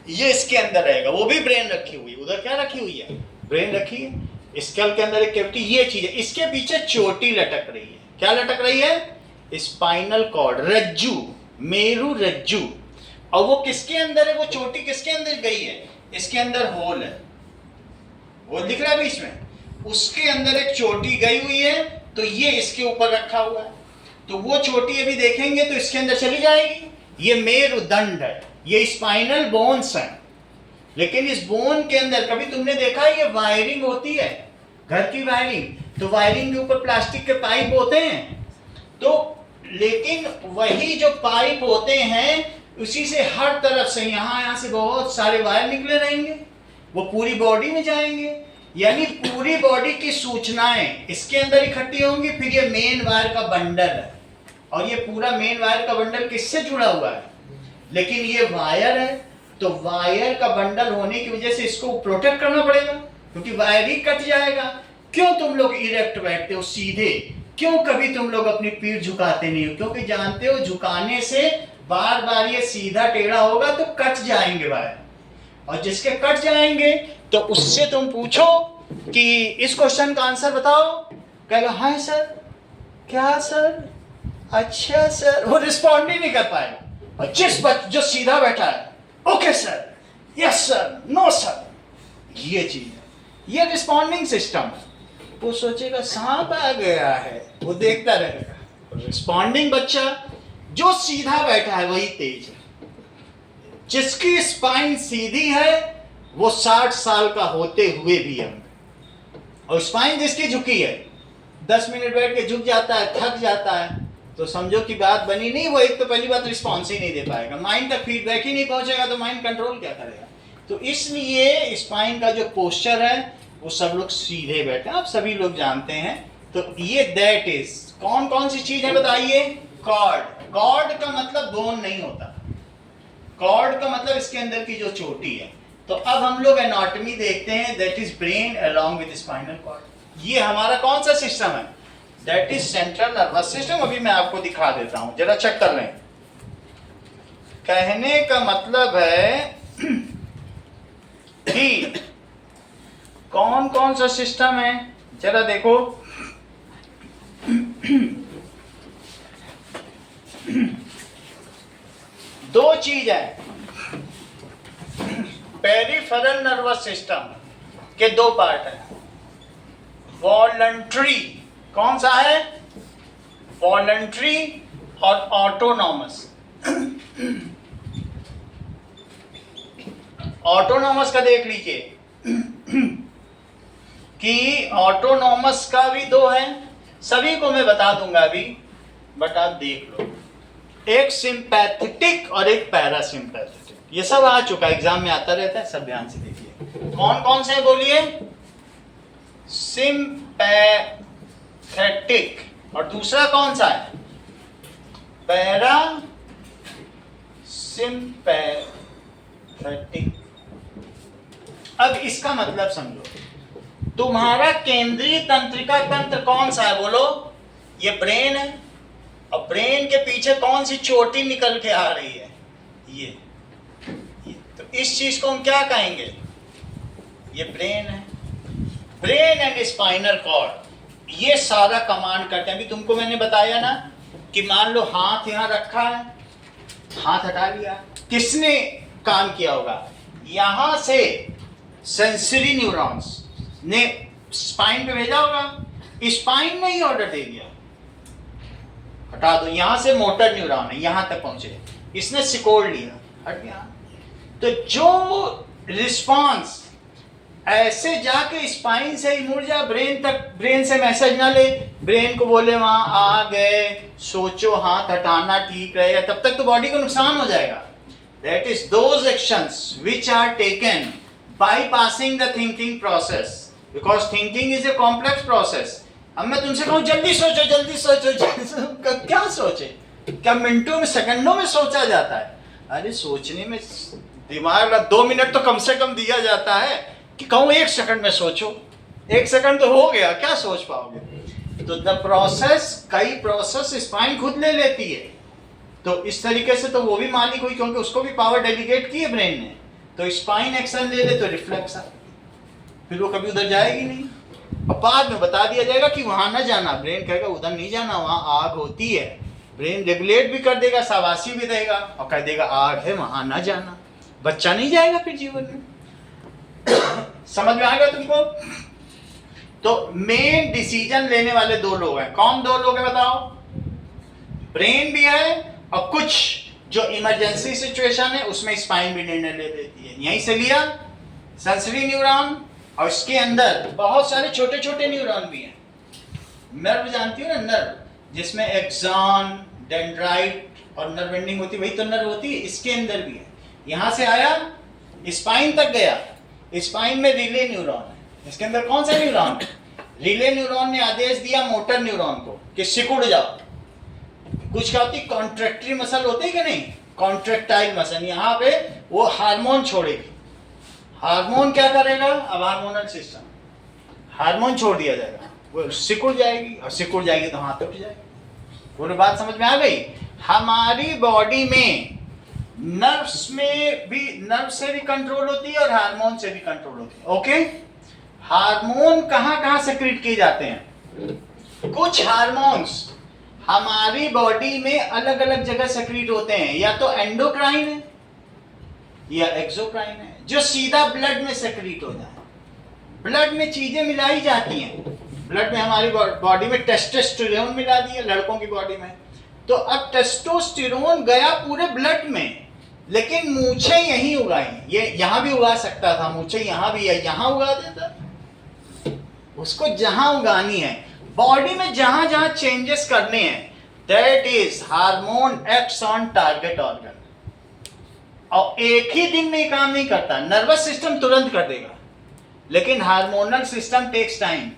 ये इसके अंदर रहेगा, वो भी ब्रेन रखी हुई, उधर क्या रखी हुई है? ब्रेन रखी है। स्कल के अंदर एक कैविटी, ये चीज है। इसके पीछे चोटी लटक रही है। क्या लटक रही है? स्पाइनल कॉर्ड, रज्जू, मेरु रज्जू। और वो किसके अंदर है? वो चोटी किसके अंदर गई है? इसके अंदर होल है, वो दिख रहा है बीच में, उसके अंदर एक चोटी गई हुई है, तो ये इसके ऊपर रखा हुआ है। तो वो चोटी अभी देखेंगे तो इसके अंदर चली जाएगी। ये मेरुदंड है, ये स्पाइनल बोन्स हैं। लेकिन इस बोन के अंदर कभी तुमने देखा है ये वायरिंग होती है, घर की वायरिंग, तो वायरिंग के ऊपर प्लास्टिक के पाइप होते हैं। तो लेकिन वही जो पाइप होते हैं, उसी से हर तरफ से यहाँ से बहुत सारे वायर निकले रहेंगे, वो पूरी बॉडी में जाएंगे। यानी पूरी बॉडी की सूचनाएं इसके अंदर इकट्ठी होंगी। फिर ये मेन वायर का बंडल है, और ये पूरा मेन वायर का बंडल किससे जुड़ा हुआ है? लेकिन ये वायर है, तो वायर का बंडल होने की वजह से इसको प्रोटेक्ट करना पड़ेगा, क्योंकि वायर ही कट जाएगा। क्यों तुम लोग इरेक्ट बैठते हो सीधे? क्यों कभी तुम लोग अपनी पीठ झुकाते नहीं हो? क्योंकि जानते हो झुकाने से बार बार ये सीधा टेढ़ा होगा तो कट जाएंगे वायर, और जिसके कट जाएंगे तो उससे तुम पूछो कि इस क्वेश्चन का आंसर बताओ, कहेगा हाँ सर, क्या सर, अच्छा सर, वो रिस्पॉन्ड ही नहीं कर पाएगा। और जो सीधा बैठा है, okay sir, yes sir, no sir, ये चीज है, ये रिस्पॉन्डिंग सिस्टम है। वो सोचेगा सांप आ गया है, वो देखता रहेगा। रिस्पॉन्डिंग बच्चा जो सीधा बैठा है वही तेज है। जिसकी स्पाइन सीधी है वो 60 साल का होते हुए भी है, और स्पाइन जिसकी झुकी है 10 मिनट बैठ के झुक जाता है, थक जाता है, तो समझो कि बात बनी नहीं। वो एक तो पहली बात रिस्पॉन्स ही नहीं दे पाएगा, माइंड तक फीडबैक ही नहीं पहुंचेगा, तो माइंड कंट्रोल क्या करेगा? तो इसलिए स्पाइन का जो पोस्चर है वो सब लोग सीधे बैठे हैं, आप सभी लोग जानते हैं। तो ये दैट इज कौन कौन सी चीज है बताइए? कॉर्ड। कॉर्ड का मतलब बोन नहीं होता, कॉर्ड का मतलब इसके अंदर की जो चोटी है। तो अब हम लोग एनाटॉमी देखते हैं, that is brain along with spinal cord. ये हमारा कौन सा सिस्टम है? That is central nervous system. अभी मैं आपको दिखा देता हूं, जरा चेक कर लें। कहने का मतलब है कि कौन कौन सा सिस्टम है, जरा देखो। दो चीज है, पेरिफेरल नर्वस सिस्टम के दो पार्ट है। वॉलंटरी, कौन सा है? वॉलंटरी और ऑटोनॉमस। ऑटोनॉमस का देख लीजिए कि ऑटोनॉमस का भी दो है, सभी को मैं बता दूंगा अभी, बट आप देख लो। एक सिंपैथेटिक और एक पैरासिम्पैथेटिक, ये सब आ चुका, एग्जाम में आता रहता है, सब ध्यान से देखिए। कौन कौन से बोलिए? सिंपैथेटिक और दूसरा कौन सा है? Para sympathetic. अब इसका मतलब समझो, तुम्हारा केंद्रीय तंत्रिका तंत्र कौन सा है बोलो? ये ब्रेन है। और ब्रेन के पीछे कौन सी चोटी निकल के आ रही है? ये। तो इस चीज को हम क्या कहेंगे? ये ब्रेन है। ब्रेन एंड स्पाइनल कॉर्ड ये सारा कमांड करते हैं। अभी तुमको मैंने बताया ना कि मान लो हाथ यहाँ रखा है, हाथ हटा लिया, किसने काम किया होगा? यहां से सेंसरी न्यूरॉन्स ने स्पाइन पे भेजा होगा, स्पाइन ने ही ऑर्डर दे दिया हटा दो। यहां से मोटर न्यूरॉन है, यहां तक पहुंचे, इसने सिकोड़ लिया, हट गया। तो जो रिस्पांस ऐसे जाके स्पाइन से ही मुड़ जा ब्रेन तक, ब्रेन से मैसेज ना ले, ब्रेन को बोले वहां आ गए, सोचो हाथ हटाना ठीक रहेगा, तब तक तो बॉडी को नुकसान हो जाएगा। That is those actions which are taken bypassing the thinking process, because thinking is a complex process. अब मैं तुमसे कहूँ जल्दी सोचो जल्दी सोचो, क्या सोचे? क्या मिनटों में सेकंडों में सोचा जाता है? अरे सोचने में दिमाग का 2 मिनट तो कम से कम दिया जाता है कि कहूँ 1 सेकंड में सोचो। 1 सेकंड तो हो गया, क्या सोच पाओगे? तो द प्रोसेस, कई प्रोसेस स्पाइन खुद ले लेती है। तो इस तरीके से तो वो भी मालिक हुई, क्योंकि उसको भी पावर डेलीगेट की है ब्रेन ने। तो स्पाइन एक्शन ले ले तो रिफ्लेक्स आ, फिर वो कभी उधर जाएगी नहीं। और बाद में बता दिया जाएगा कि वहां ना जाना, ब्रेन कहेगा उधर नहीं जाना, वहां आग होती है। ब्रेन रेगुलेट भी कर देगा, शाबाशी भी देगा और कह देगा आग है वहां ना जाना। बच्चा नहीं जाएगा फिर जीवन में। समझ में आ गया तुमको? तो मेन डिसीजन लेने वाले 2 लोग हैं। कौन 2 लोग हैं बताओ? ब्रेन भी है और कुछ जो इमरजेंसी सिचुएशन है उसमें स्पाइन भी निर्णय ले लेती है। यहीं से लिया सेंसरी न्यूरॉन, और इसके अंदर बहुत सारे छोटे छोटे न्यूरॉन भी हैं। नर्व जानती हो ना, नर्व जिसमें एक्सॉन, डेंड्राइट और नर्व एंडिंग होती है, वही तो नर्व होती है। इसके अंदर भी है। यहां से आया स्पाइन तक गया, स्पाइन में रिले न्यूरॉन है। इसके अंदर कौन सा न्यूरॉन? रिले न्यूरॉन ने आदेश दिया मोटर न्यूरॉन को कि सिकुड़ जाओ। कुछ क्या होती है? कॉन्ट्रैक्टरी मसल होते हैं कि नहीं? Contractile muscle. यहाँ पे वो हार्मोन छोड़ेगी। हार्मोन क्या करेगा? अब हार्मोनल सिस्टम, हार्मोन छोड़ दिया जाएगा, वो सिकुड़ जाएगी, और सिकुड़ जाएगी तो हाथ उठ जाएगी। पूरी बात समझ में आ गई? हमारी बॉडी में नर्व्स में भी, नर्व से भी कंट्रोल होती है और हार्मोन से भी कंट्रोल होती है। ओके, हार्मोन कहाँ कहाँ सेक्रेट किए जाते हैं? कुछ हार्मोन्स हमारी बॉडी में अलग अलग जगह सेक्रेट होते हैं, या तो एंडोक्राइन है या एक्सोक्राइन है, जो सीधा ब्लड में सेक्रेट हो जाए। ब्लड में चीजें मिलाई जाती हैं। ब्लड में हमारी बॉडी में टेस्टोस्टेरोन मिला दिया लड़कों की बॉडी में। तो अब टेस्टोस्टेरोन गया पूरे ब्लड में, लेकिन मूछें यहीं उगाई। ये यहां भी उगा सकता था, मूछें यहां भी है, यहां उगा देता। उसको जहां उगानी है, बॉडी में जहां जहां चेंजेस करने हैं, that is hormone acts on target organ. और एक ही दिन में काम नहीं करता। नर्वस सिस्टम तुरंत कर देगा, लेकिन hormonal system takes time,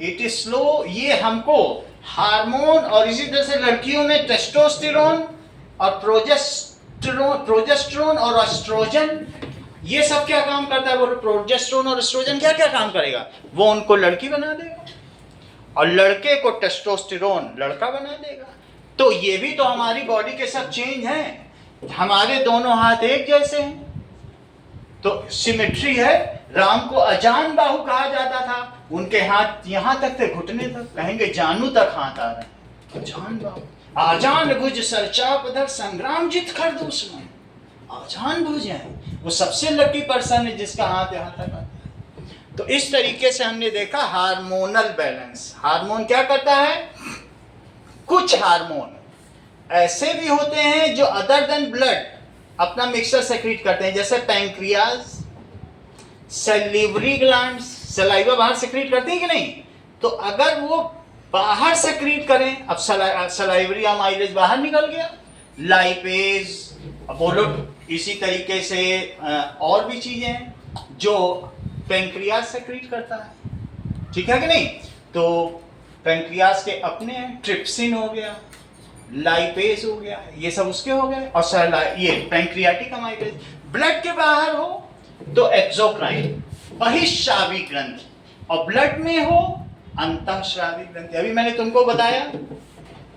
it is slow. ये हमको हार्मोन, और इसी तरह से लड़कियों में टेस्टोस्टेरोन और प्रोजेस्टेरोन और एस्ट्रोजन, ये सब क्या काम करता है? बोलो, प्रोजेस्टेरोन और एस्ट्रोजन क्या क्या काम करेगा? वो उनको लड़की बना देगा, और लड़के को टेस्टोस्टेरोन लड़का बना देगा। तो ये भी तो हमारी बॉडी के सब चेंज हैं। हमारे दोनों हाथ एक जैसे हैं, तो सिमेट्री है। राम को अजान बाहु कहा जाता था, उनके हाथ यहां तक थे, घुटने तक, कहेंगे जानू तक हाथ आ रहे हैं। अजान बाहु, आजान भुज सरचाप धर, संग्राम जित कर दुश्मन। आजान भुज है, वो सबसे लकी पर्सन है जिसका हाथ यहां तक आता है। तो इस तरीके से हमने देखा हार्मोनल बैलेंस। हार्मोन क्या करता है? कुछ हार्मोन ऐसे भी होते हैं जो अदर देन ब्लड अपना मिक्सचर सेक्रेट करते हैं, जैसे पैंक्रियाज, सैलिवरी ग्लैंड्स, सलाइवा बाहर सेक्रेट करते हैं कि नहीं? तो अगर वो बाहर सेक्रेट करें, अब सलाइवरी अमाइलेज बाहर निकल गया, लाइपेज, बोलो इसी तरीके से और भी चीजें हैं जो पैंक्रियाज सेक्रेट करता है, ठीक है कि नहीं? तो पैंक्रियाज के अपने हैं, ट्रिप्सिन हो गया, लाइपेज हो गया, ये सब उसके हो गए, और ये पैंक्रियाटिक अमाइलेज। ब्लड के बाहर हो तो एक्सोक्राइन बहिःस्रावी ग्रंथि, और ब्लड में हो अंतःस्रावी ग्रंथि। अभी मैंने तुमको बताया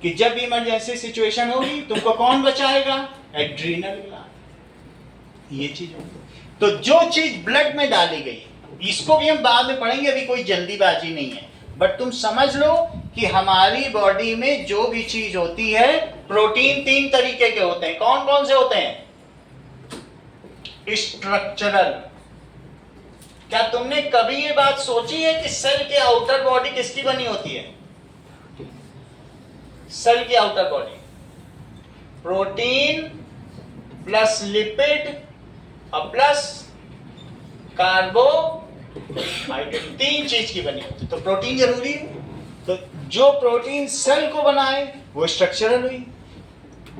कि जब इमरजेंसी सिचुएशन होगी तुमको कौन बचाएगा? Adrenal gland. ये चीज होगी। तो जो चीज ब्लड में डाली गई, इसको भी हम बाद में पढ़ेंगे, अभी कोई जल्दीबाजी नहीं है, बट तुम समझ लो कि हमारी बॉडी में जो भी चीज होती है, प्रोटीन 3 तरीके के होते हैं। कौन कौन से होते हैं? स्ट्रक्चरल। क्या तुमने कभी ये बात सोची है कि सेल के आउटर बॉडी किसकी बनी होती है? सेल की outer body protein plus lipid और प्लस कार्बोहाइड्रेट, 3 चीज की बनी होती है। तो प्रोटीन जरूरी है। तो जो प्रोटीन सेल को बनाए वो स्ट्रक्चरल हुई,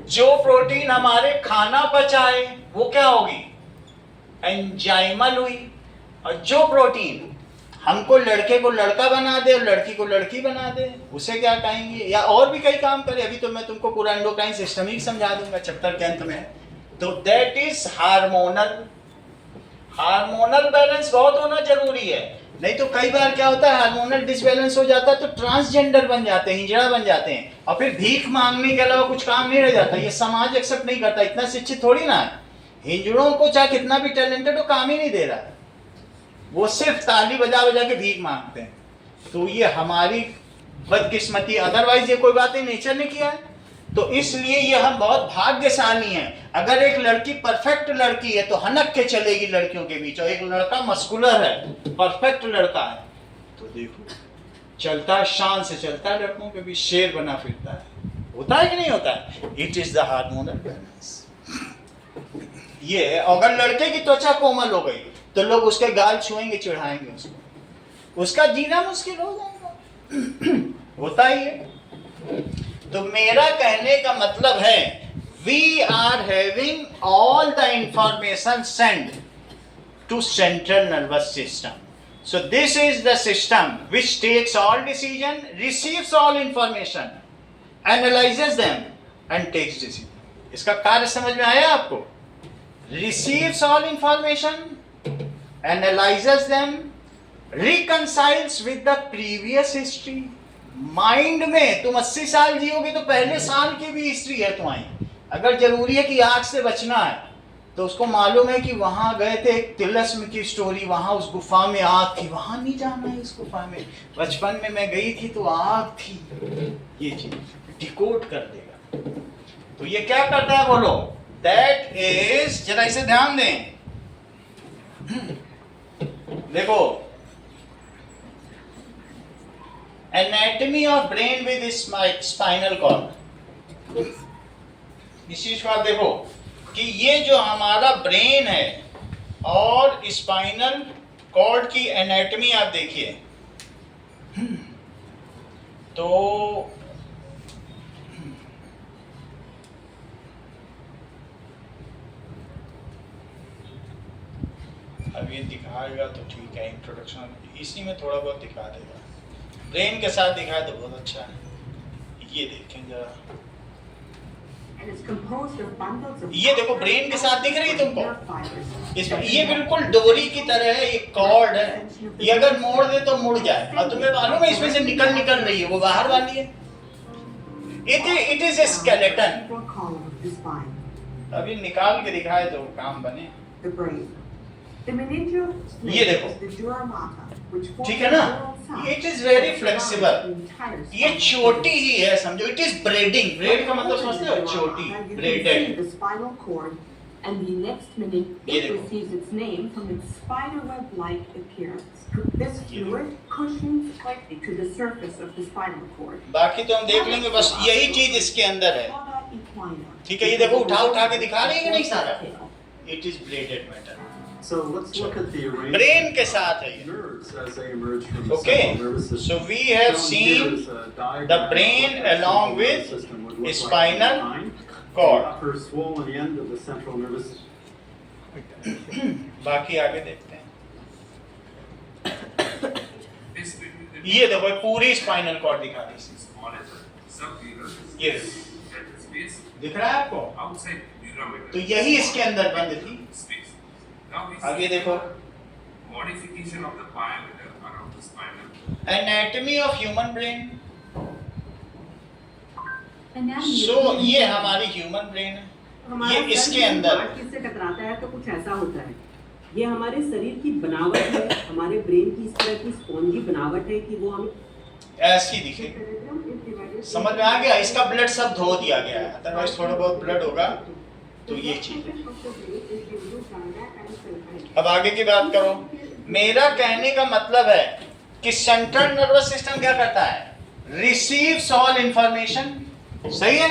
जो प्रोटीन हमारे खाना पचाए वो क्या होगी? एंजाइमल हुई, और जो प्रोटीन हमको लड़के को लड़का बना दे और लड़की को लड़की बना दे उसे क्या कहेंगे? या और भी कई काम करे, अभी तो मैं तुमको पूरा एंडोक्राइन सिस्टम ही समझा दूंगा चैप्टर के अंत में। तो that is hormonal. Hormonal balance बहुत होना जरूरी है, नहीं तो कई बार क्या होता है, हार्मोनल डिसबैलेंस हो जाता है तो ट्रांसजेंडर बन जाते हैं, हिजड़ा बन जाते हैं, और फिर भीख मांगने के अलावा कुछ काम नहीं रह जाता। ये समाज एक्सेप्ट नहीं करता, इतना शिक्षित थोड़ी ना है। हिजड़ों को चाहे कितना भी टैलेंटेड हो, काम ही नहीं दे रहा, वो सिर्फ ताली बजा बजा के भीख मांगते हैं। तो ये हमारी बदकिस्मती, अदरवाइज ये कोई बात नहीं, नेचर ने किया है। तो इसलिए ये हम बहुत भाग्यशाली हैं। अगर एक लड़की परफेक्ट लड़की है तो हनक के चलेगी लड़कियों के बीच, और एक लड़का मस्कुलर है, परफेक्ट लड़का है, तो देखो चलता है, शान से चलता है, लड़कों के बीच शेर बना फिरता है। होता है कि नहीं होता है? It is the hormonal balance. ये अगर लड़के की त्वचा कोमल हो गई तो लोग उसके गाल छुएंगे, चिढ़ाएंगे उसको, उसका जीना मुश्किल हो जाएगा। होता ही है। तो मेरा कहने का मतलब है, we are having all the information send to central nervous system. So this is the system which takes all decision, receives all information, analyzes them and takes decision. इसका कार्य समझ में आया आपको? Receives all information, analyzes them, reconciles with the previous history. Mind में तुम 80 साल जियोगे तो पहले साल की भी हिस्ट्री है तुम्हारी। अगर जरूरी है कि आग से बचना है तो उसको मालूम है कि वहां गए थे, एक तिलस्म की स्टोरी, वहां उस गुफा में आग थी, वहां नहीं जाना है इस गुफा में, बचपन में मैं गई थी तो आग थी। ये चीज डिकोड कर देगा। तो ये क्या करता है बोलो? दैट इज, जरा इसे ध्यान दें, देखो, anatomy of brain with spinal cord. इस चीज को आप देखो कि ये जो हमारा ब्रेन है और स्पाइनल कॉर्ड की एनाटॉमी आप देखिए, तो अब ये दिखाएगा तो ठीक है, इंट्रोडक्शन इसी में थोड़ा बहुत दिखा देगा, ब्रेन के साथ दिखाए तो बहुत अच्छा है। ये देखें जरा, ये देखो ब्रेन के साथ दिख रही है तुमको, इसमें ये बिल्कुल डोरी की तरह है, एक कॉर्ड है, ये अगर मोड़ दे तो मुड़ जाए, और तुम्हें मालूम है इसमें से निकल रही है, वो बाहर वाली है। It is a skeleton. अभी निकाल के दिखाए तो काम बने। ये देखो, ठीक है ना, इट इज वेरी फ्लेक्सिबल, ये छोटी ही है, समझो, इट इज ब्रेडिंग। ब्रेड का मतलब समझते हो? छोटी, braided. And the next minute it receives its name from its spiderweb-like appearance. This fluid cushions tightly to the surface of the spinal cord. बाकी तो हम देख लेंगे, बस यही चीज इसके अंदर है, ठीक है। ये देखो उठा के दिखा रही है कि नहीं सारा? It is braided matter. So let's look at the arrangement brain के साथ है ये। nerves as they emerge from the Okay, central nervous system. so we have Shown seen here is a diagram the of brain what the along central with nervous system would look like spinal from behind. cord. The upper swollen end of the central nervous system. बाकी आगे देखते हैं। ये देखो पूरी spinal cord दिखा दी इसने। ये दिख रहा है आपको? तो यही इसके अंदर बंद थी। आगे देखो, एनाटॉमी ऑफ ह्यूमन ब्रेन। सो ये हमारी ह्यूमन ब्रेन है, ये इसके अंदर किससे टकराता है तो कुछ ऐसा होता है। ये हमारे शरीर की बनावट है, हमारे ब्रेन की इस तरह की स्पॉन्जी बनावट है कि वो हमें ऐसी दिखे। समझ में आ गया? इसका ब्लड सब धो दिया गया है, अदरवाइज थोड़ा बहुत ब्लड होगा। तो ये चीज है। अब आगे की बात करो। मेरा कहने का मतलब है कि सेंट्रल नर्वस सिस्टम क्या करता है? Receives all information. सही है?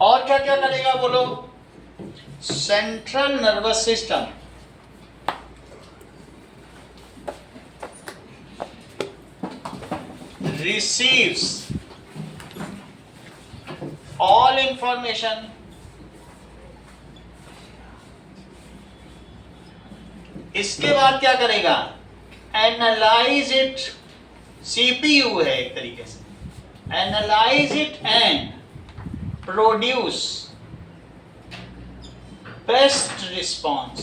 और क्या क्या करेगा बोलो? Central nervous system receives all information इसके बाद क्या करेगा? Analyse it. सीपीयू है एक तरीके से। Analyse it and produce best response.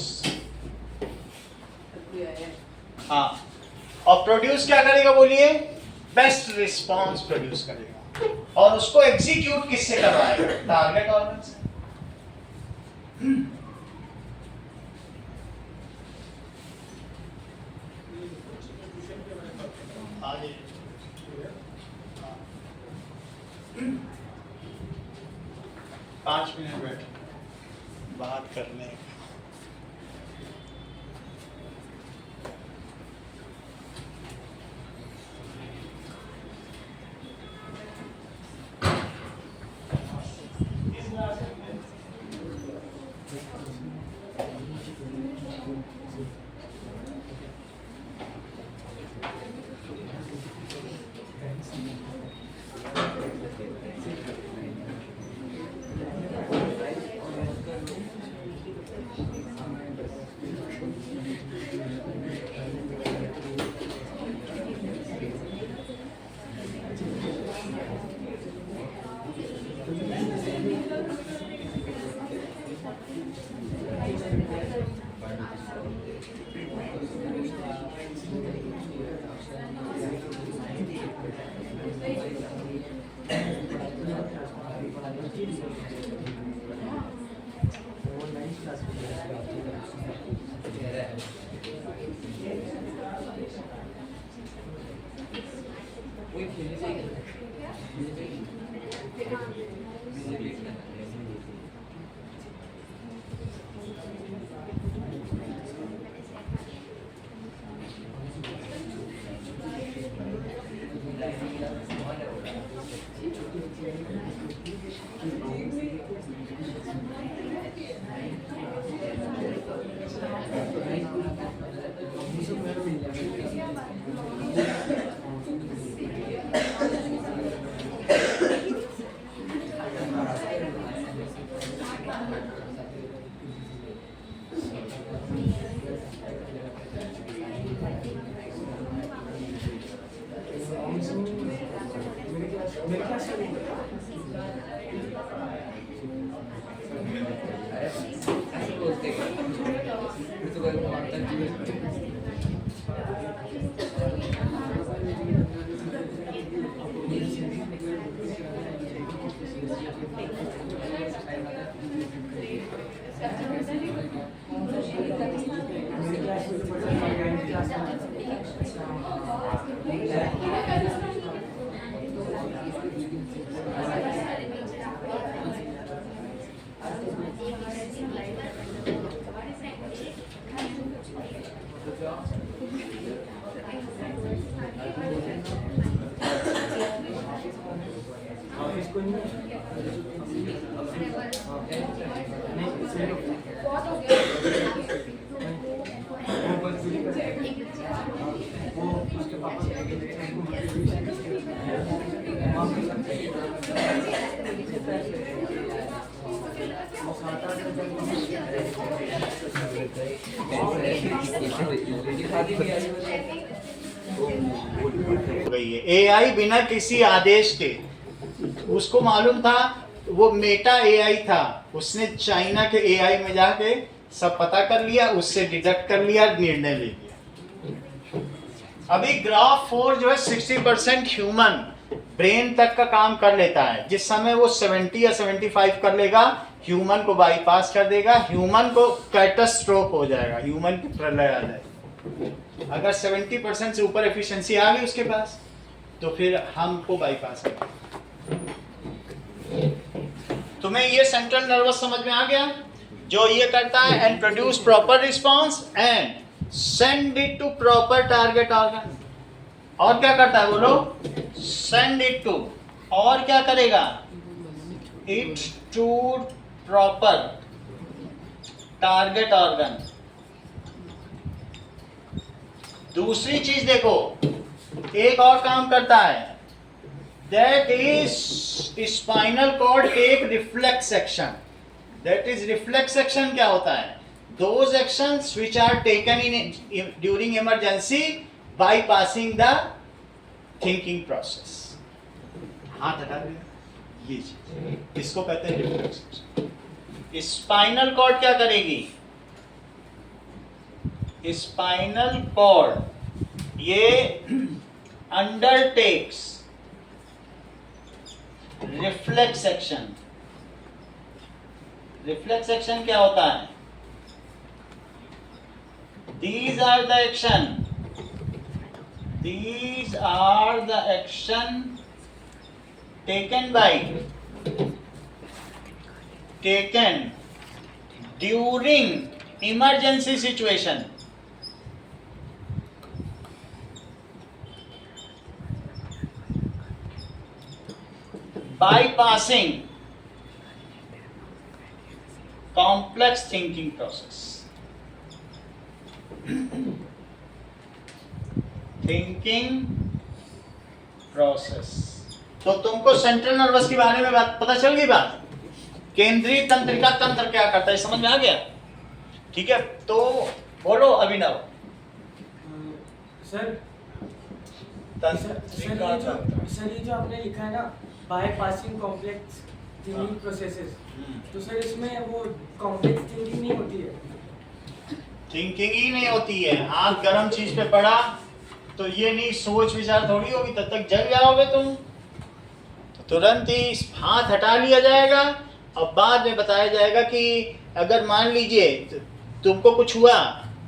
हाँ, और प्रोड्यूस क्या करेगा बोलिए? बेस्ट रिस्पॉन्स प्रोड्यूस करेगा। और उसको एग्जीक्यूट किससे करवाएगा? टारगेट ऑर्गन से। आगे 5 मिनट बैठो बात करने का। हो गई है। एआई बिना किसी आदेश के, उसको मालूम था, वो मेटा एआई था, उसने चाइना के एआई में जाके सब पता कर लिया, उससे डिडक्ट कर लिया, निर्णय ले लिया। अभी ग्राफ 4 जो है 60% ह्यूमन ब्रेन तक का काम कर लेता है। जिस समय वो 70 या 75 कर लेगा, ह्यूमन को बाईपास कर देगा, ह्यूमन को कैटास्ट्रोफ हो जाएगा, ह्यूमन की प्रलय आ जाएगी। अगर 70% से ऊपर एफिशिएंसी आ गई उसके पास, तो फिर हमको बाईपास कर। तुम्हें ये सेंट्रल नर्वस समझ में आ गया, जो ये करता है and produce proper response and send it to proper target organ. और क्या करता है बोलो? सेंड इट टू, और क्या करेगा? It to proper target organ. दूसरी चीज देखो, एक और काम करता है, that is spinal cord take reflex action. That is reflex action क्या होता है? Those actions which are taken in during emergency bypassing the thinking process। हाथ हटा देना, ये चीज इसको कहते हैं रिफ्लेक्स। स्पाइनल कॉर्ड क्या करेगी? स्पाइनल कॉर्ड ये undertakes reflex action. Reflex action क्या होता है? These are the action taken during emergency situation। bypassing complex thinking process। Thinking process. तो तुमको सेंट्रल नर्वस के बारे में बात पता चल गई। बात केंद्रीय तंत्रिका तंत्र क्या करता है समझ में आ गया? ठीक है, तो बोलो अभिनव। सर ये जो आपने लिखा है ना, by passing complex thinking processes, तो सर इसमें वो कॉम्प्लेक्स थिंकिंग नहीं होती है? थिंकिंग ही नहीं होती है। हाथ गर्म चीज पे पड़ा तो ये नहीं सोच विचार थोड़ी होगी, तब तक जल जाओगे तुम। तो तुरंत ही हाथ हटा लिया जाएगा और बाद में बताया जाएगा कि अगर मान लीजिए तुमको कुछ हुआ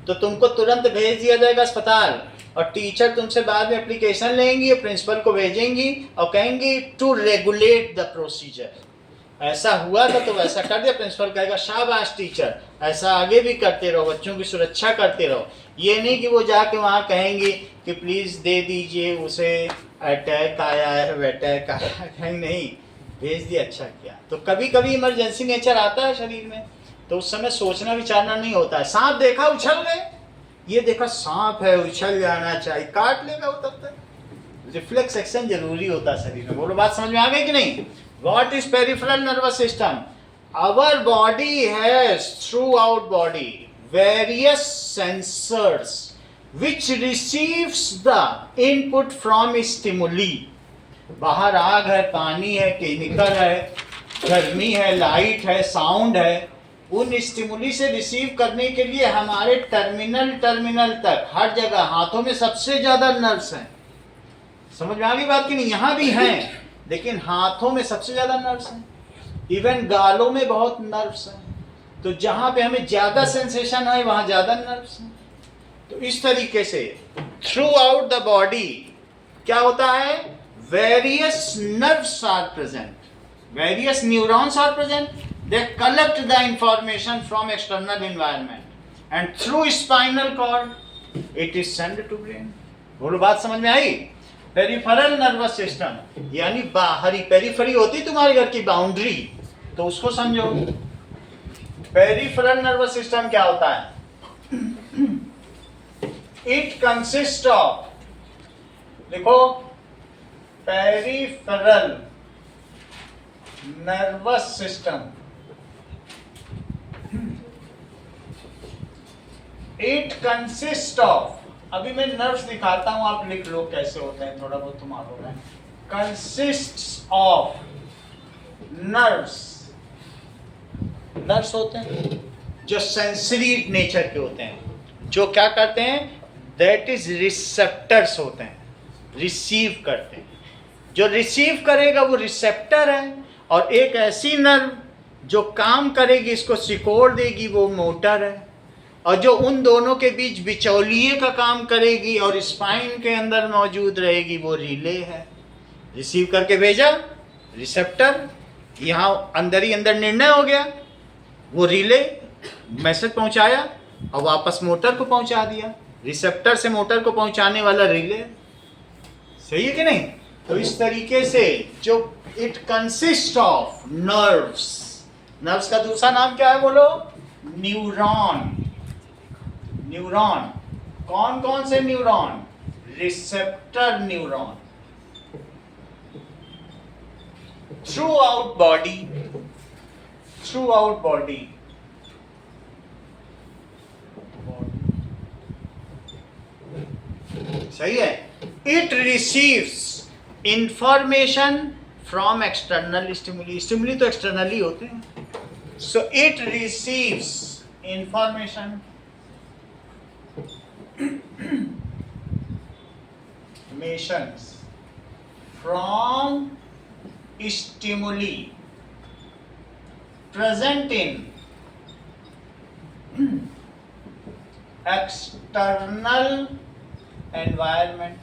तो तुमको तुरंत भेज दिया जाएगा अस्पताल, और टीचर तुमसे बाद में एप्लीकेशन लेंगी और प्रिंसिपल को भेजेंगी और कहेंगी टू रेगुलेट द प्रोसीजर। ऐसा हुआ था तो वैसा कर दिया, प्रिंसिपल कहेगा शाबाश टीचर, ऐसा आगे भी करते रहो, बच्चों की सुरक्षा करते रहो। ये नहीं कि वो जाके वहाँ कहेंगे कि प्लीज़ दे दीजिए, उसे अटैक आया है, अटैक आया है, नहीं भेज दिया, अच्छा किया। तो कभी कभी इमरजेंसी नेचर आता है शरीर में, तो उस समय सोचना विचारना नहीं होता है। सांप देखा उछल गए, ये देखा सांप है उछल जाना चाहिए, काट लेगा वो तब तक। रिफ्लेक्स एक्शन जरूरी होता है शरीर में। बोलो बात समझ में आ गई कि नहीं? What is peripheral nervous system? Our body has throughout body various sensors which receives the input from stimuli। बाहर आग है, पानी है, केमिकल है, गर्मी है, लाइट है, साउंड है। उन स्टिमुली से रिसीव करने के लिए हमारे टर्मिनल तक हर जगह हाथों में सबसे ज्यादा नर्व्स हैं। समझ में आ गई बात कि नहीं? यहाँ भी हैं लेकिन हाथों में सबसे ज्यादा नर्व्स हैं, इवन गालों में बहुत नर्व्स हैं। तो जहां पे हमें ज्यादा सेंसेशन है वहां ज्यादा नर्व्स हैं। तो इस तरीके से थ्रू आउट द बॉडी क्या होता है? Various nerves are present, various neurons are present, they collect the information from external environment and through spinal cord it is send to brain. बोलो बात समझ में आई? पेरिफेरल नर्वस सिस्टम यानी बाहरी, periphery होती तुम्हारे घर की बाउंड्री, तो उसको समझो। पेरिफेरल नर्वस सिस्टम क्या होता है? इट कंसिस्ट ऑफ, देखो peripheral nervous system, it consist of अभी मैं नर्व्स दिखाता हूँ, आप लिख लो कैसे होते हैं, थोड़ा बहुत तो मालूम है। कंसिस्ट ऑफ नर्व्स, नर्व्स होते हैं जो सेंसरी नेचर के होते हैं, जो क्या करते हैं, दैट इज रिसेप्टर्स होते हैं, रिसीव करते हैं। जो रिसीव करेगा वो रिसेप्टर है, और एक ऐसी नर्व जो काम करेगी, इसको सिकोड़ देगी, वो मोटर है। और जो उन दोनों के बीच बिचौलिए का काम करेगी और स्पाइन के अंदर मौजूद रहेगी, वो रिले है। रिसीव करके भेजा, रिसेप्टर, यहाँ अंदर ही अंदर निर्णय हो गया, वो रिले मैसेज पहुंचाया और वापस मोटर को पहुंचा दिया। रिसेप्टर से मोटर को पहुंचाने वाला रिले, सही है कि नहीं? तो इस तरीके से जो it consist of nerves, nerves का दूसरा नाम क्या है बोलो? न्यूरॉन। न्यूरॉन, कौन कौन से neuron? Receptor neuron. Through out body, through out body, सही है। It receives information from external stimuli, stimuli तो एक्सटर्नली होते हैं, so it receives information from stimuli present in external environment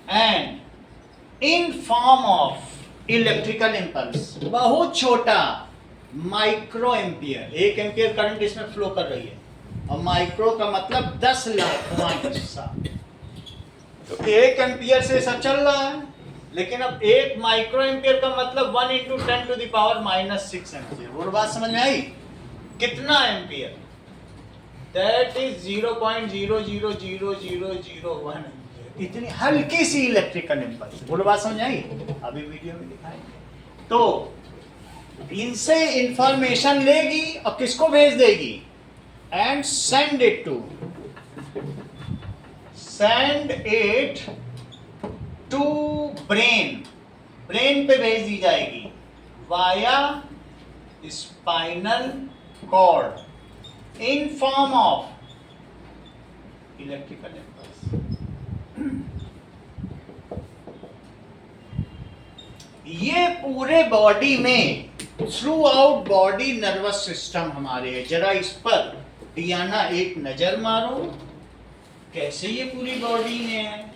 and in form of electrical impulse, बहुत छोटा micro ampere, 1 ampere current इसमें flow कर रही है, और माइक्रो का मतलब 10 लाखवां हिस्सा। तो 1 एम्पियर से सब चल रहा है, लेकिन अब 1 माइक्रो एम्पियर का मतलब 1 × 10⁻⁻6 एम्पियर। वो बात समझ में आई? कितना एम्पियर? That is 0.0000001 ampere. इतनी हल्की सी इलेक्ट्रिकल इम्पल्स। वो बात समझ आई? अभी वीडियो में दिखाएंगे। तो इनसे इंफॉर्मेशन लेगी और किसको भेज देगी? And send it to brain, brain पे भेज दी जाएगी via spinal cord in form of electrical impulse. ये पूरे बॉडी में throughout body nervous system हमारे है। जरा इस पर डियाना एक नजर मारो, कैसे ये पूरी बॉडी में है।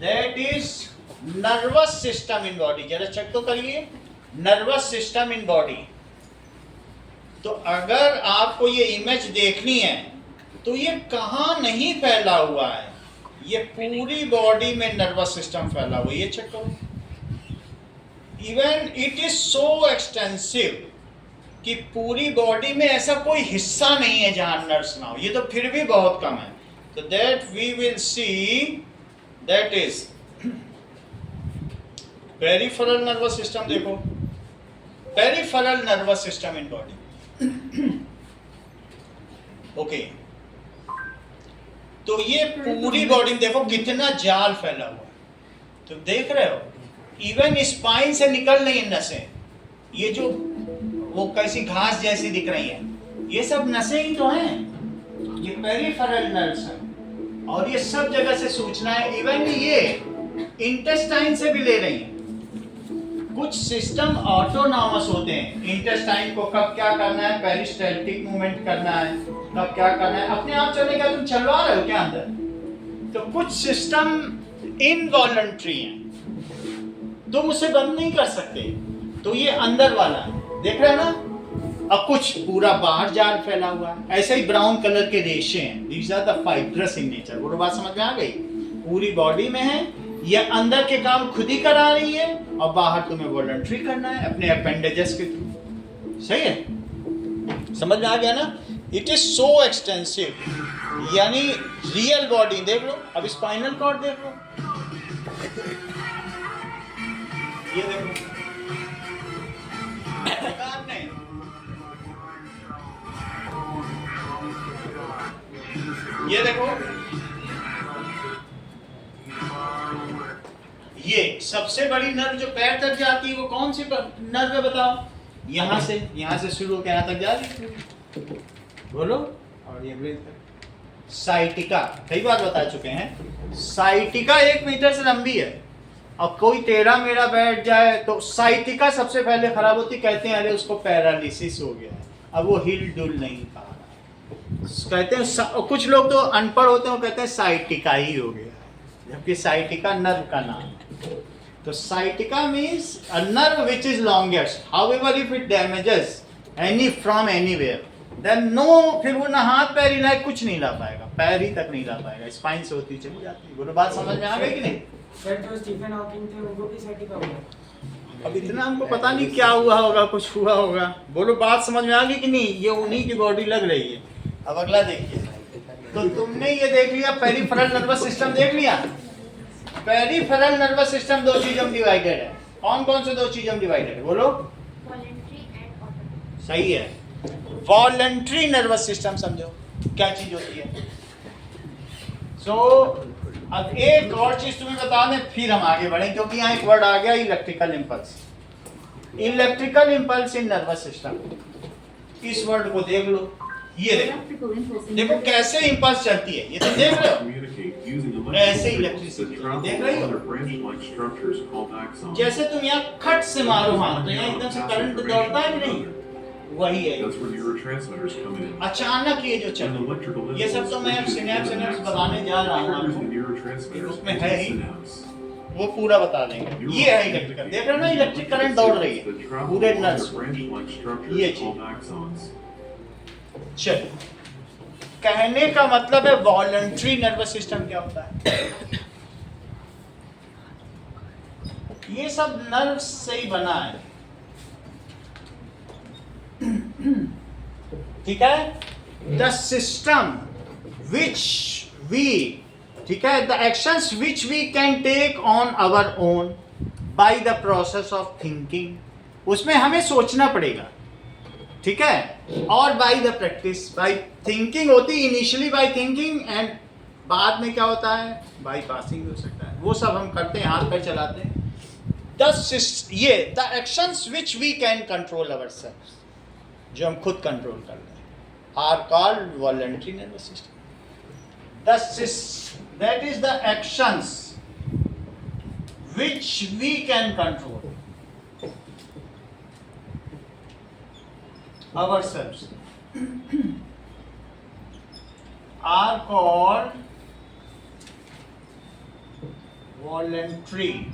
That is nervous system in body। जरा चेक तो करिए, nervous system in body। तो अगर आपको ये इमेज देखनी है तो ये कहाँ नहीं फैला हुआ है, ये पूरी बॉडी में नर्वस सिस्टम फैला हुआ है। ये चेक करो, even it is so extensive कि पूरी बॉडी में ऐसा कोई हिस्सा नहीं है जहां नर्व्स ना हो। ये तो फिर भी बहुत कम है। तो that we will see, that is peripheral nervous system। देखो, peripheral nervous system in body। Okay, तो ये पूरी बॉडी में देखो कितना जाल फैला हुआ है। तो देख रहे हो, इवन स्पाइन से निकल रही है नसें, ये जो वो कैसी घास जैसी दिख रही है, ये सब नसें ही तो हैं, ये पेरिफेरल नर्व्स हैं। और ये सब जगह से सूचना है, इवन ये इंटेस्टाइन से भी ले रही है। कुछ सिस्टम ऑटोनॉमस होते हैं, इंटेस्टाइन को कब क्या करना है, पेरिस्टाल्टिक मूवमेंट करना है, कब क्या करना है, अपने आप चलेगा। तुम चलवा रहे हो क्या अंदर? तो कुछ सिस्टम इनवॉलंटरी हैं, तुम उसे बंद नहीं कर सकते। तो ये अंदर वाला है, देख रहे हो ना। अब कुछ पूरा बाहर जाल फैला हुआ है, ऐसे ही ब्राउन कलर के रेशे हैं, these are the fibrous in nature. वो बात समझ में आ गई? पूरी बॉडी में है, ये अंदर के काम खुद ही करा रही है और बाहर तुम्हें वॉलंटरी करना है अपने अपेंडेजेस के थ्रू। सही है, समझ में आ गया ना? इट इज सो एक्सटेंसिव, यानी रियल बॉडी देख लो। अब स्पाइनल कॉर्ड देख लो, ये देखो, ये देखो, ये सबसे बड़ी नर्व जो पैर तक जाती है वो कौन सी नर्व है बताओ? यहाँ से शुरू होकर यहाँ तक जा रही है, बोलो। और ये ब्रेन तक साइटिका, कई बार बता चुके हैं, साइटिका 1 मीटर से लंबी है। और कोई टेढ़ा मेढ़ा बैठ जाए तो साइटिका सबसे पहले खराब होती, कहते हैं अरे उसको पैरालिसिस हो गया है, अब वो हिल डुल नहीं पा रहा। कहते हैं कुछ लोग तो अनपढ़ होते हैं, वो कहते हैं साइटिका ही हो गया, जबकि साइटिका नर्व का नाम है। तो sciatica means a nerve which is longest, however if it damages any from anywhere then no, फिर वो ना हाथ पैर हिलाए कुछ नहीं ला पाएगा, पैर ही तक नहीं ला पाएगा, स्पाइन से होती चली जाती है। बोलो बात समझ में आ गई कि नहीं? सर जो स्टीफन हॉकिंग थे उनको भी साइटिका हुआ। अब इतना हमको पता नहीं क्या हुआ होगा, कुछ हुआ होगा। बोलो बात समझ में आ गई कि नहीं? ये उन्हीं की बॉडी लग रही है। अब अगला देखिए, तो तुमने ये देख लिया पेरिफेरल नर्वस सिस्टम देख लिया। पेरिफेरल नर्वस सिस्टम 2 चीजों में डिवाइडेड है। कौन कौन से 2 चीजों में डिवाइडेड है बोलो? Voluntary and autonomous. सही है। वॉलंटरी नर्वस सिस्टम समझो क्या चीज होती है। अब एक और चीज तुम्हें बता दें, फिर हम आगे बढ़ें, क्योंकि यहाँ एक वर्ड आ गया electrical impulse. Electrical impulse in nervous system, इस वर्ड को देख लो। ये देखो कैसे इम्पल्स चलती है, ये तो देख रहे हो, ऐसे इलेक्ट्रिसिटी देख रही हो। जैसे तुम यहाँ खट से मारो हाथ तो यहाँ एकदम से करंट दौड़ता है कि नहीं, वही है। अचानक ये जो चल, ये सब तो मैं सिनेप्स बताने जा रहा हूँ आपको, उसमें है ही, वो पूरा बता देंगे। ये है इलेक्ट्रिकल, देख रहे हो ना, इलेक्ट्रिक करंट दौड़ रही है पूरे नर्व्स, ये चीज। चलो, कहने का मतलब है वॉलंटरी नर्वस सिस्टम क्या होता है? ये सब नर्व से ही बना है, ठीक है। द सिस्टम विच वी, ठीक है, the actions which we can take on our own by the process of thinking, उसमें हमें सोचना पड़ेगा, ठीक है। और by the practice, by thinking होती इनिशियली बाय थिंकिंग, एंड बाद में क्या होता है बाय पासिंग हो सकता है, वो सब हम करते हैं, हाथ पैर चलाते हैं। ये the actions which we can control ourselves, जो हम खुद कंट्रोल कर रहे हैं, are called voluntary nervous system. That is the actions which we can control ourselves are called voluntary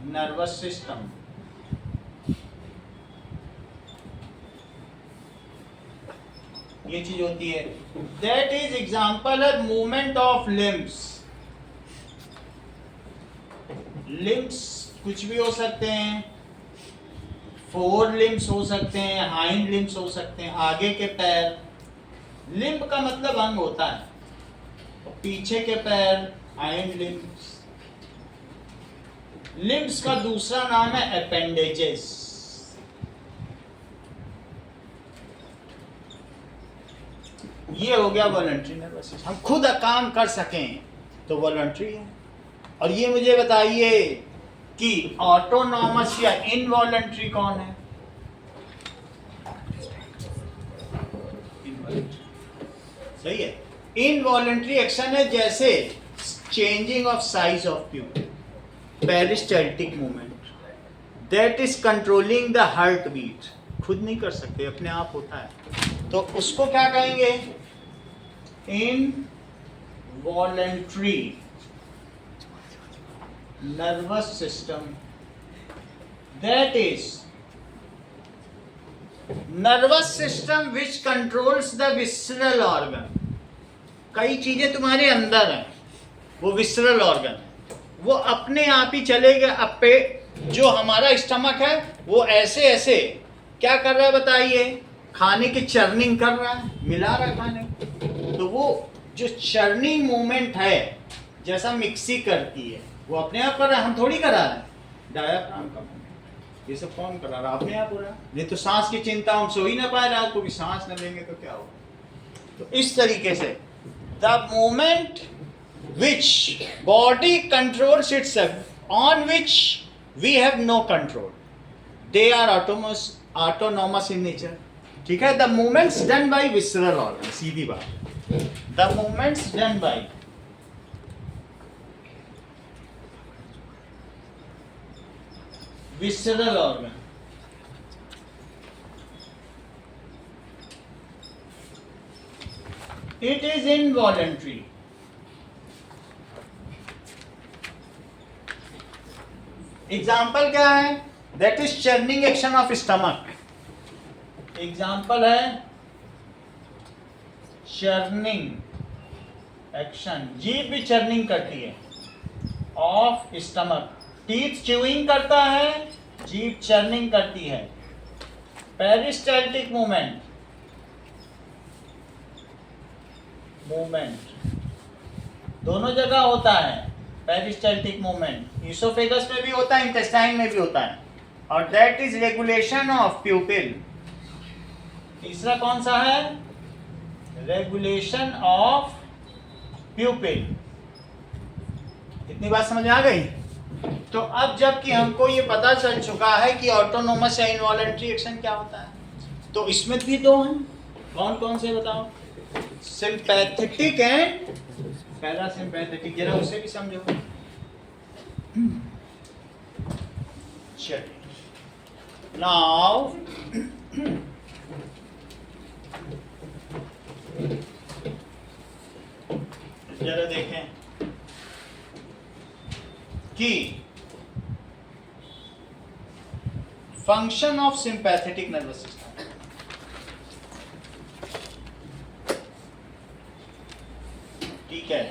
nervous system. ये चीज होती है। That is example of movement of limbs. Limbs कुछ भी हो सकते हैं, 4 लिम्स हो सकते हैं, हाइंड लिम्स हो सकते हैं, आगे के पैर। लिम्ब का मतलब अंग होता है, पीछे के पैर हाइंड लिम्स। लिम्स का दूसरा नाम है अपेंडेजेस। ये हो गया वॉलंटरी नर्वस सिस्टम। हम खुद काम कर सकें तो वॉलंटरी है। और ये मुझे बताइए कि ऑटोनॉमस या इनवॉलंटरी कौन है? सही है। इनवॉलंटरी एक्शन है जैसे changing of size of pupil, peristaltic movement, that is controlling the heart beat. खुद नहीं कर सकते, अपने आप होता है, तो उसको क्या कहेंगे? Involuntary nervous system. That is nervous system which controls the visceral organ. कई चीजें तुम्हारे अंदर हैं, वो विसरल ऑर्गन है, वो अपने आप ही चलेगा। अब पे जो हमारा स्टमक है वो ऐसे ऐसे क्या कर रहा है बताइए? खाने की चर्निंग कर रहा है, मिला रहा है खाने। तो वो जो चर्निंग मूवमेंट है, जैसा मिक्सी करती है, वो अपने आप कर रहा है, हम थोड़ी करा रहे हैं। डायाफ्राम का ये सब कौन करा रहा है? अपने आप हो रहा है। नहीं तो सांस की चिंता, हम सो ही ना पाए रहा, क्योंकि सांस न लेंगे तो क्या होगा। तो इस तरीके से the moment which body controls itself, on which we have no control, they are autonomous in nature. ठीक है, the movements done by visceral organ, सीधी बात, the movements done by visceral organ, it is involuntary. Example क्या है? That is churning action of stomach. Example है churning action, जीभ भी churning करती है ऑफ स्टमक. टीथ च्यूइंग करता है, जीभ चर्निंग करती है. पेरिस्टाल्टिक मूवमेंट दोनों जगह होता है. पेरिस्टाल्टिक मूवमेंट ईसोफेगस में भी होता है, इंटेस्टाइन में भी होता है. और दैट इज रेगुलेशन ऑफ प्यूपिल. तीसरा कौन सा है? Regulation of प्यूपिल. इतनी बात समझ में आ गई? तो अब जबकि हमको ये पता चल चुका है कि ऑटोनोमस या इनवॉलंटरी एक्शन क्या होता है, तो इसमें भी दो हैं. कौन कौन से बताओ? Sympathetic and parasympathetic. जरा उसे भी समझो. चलिए, नाउ जरा देखें कि function of sympathetic nervous system. ठीक है,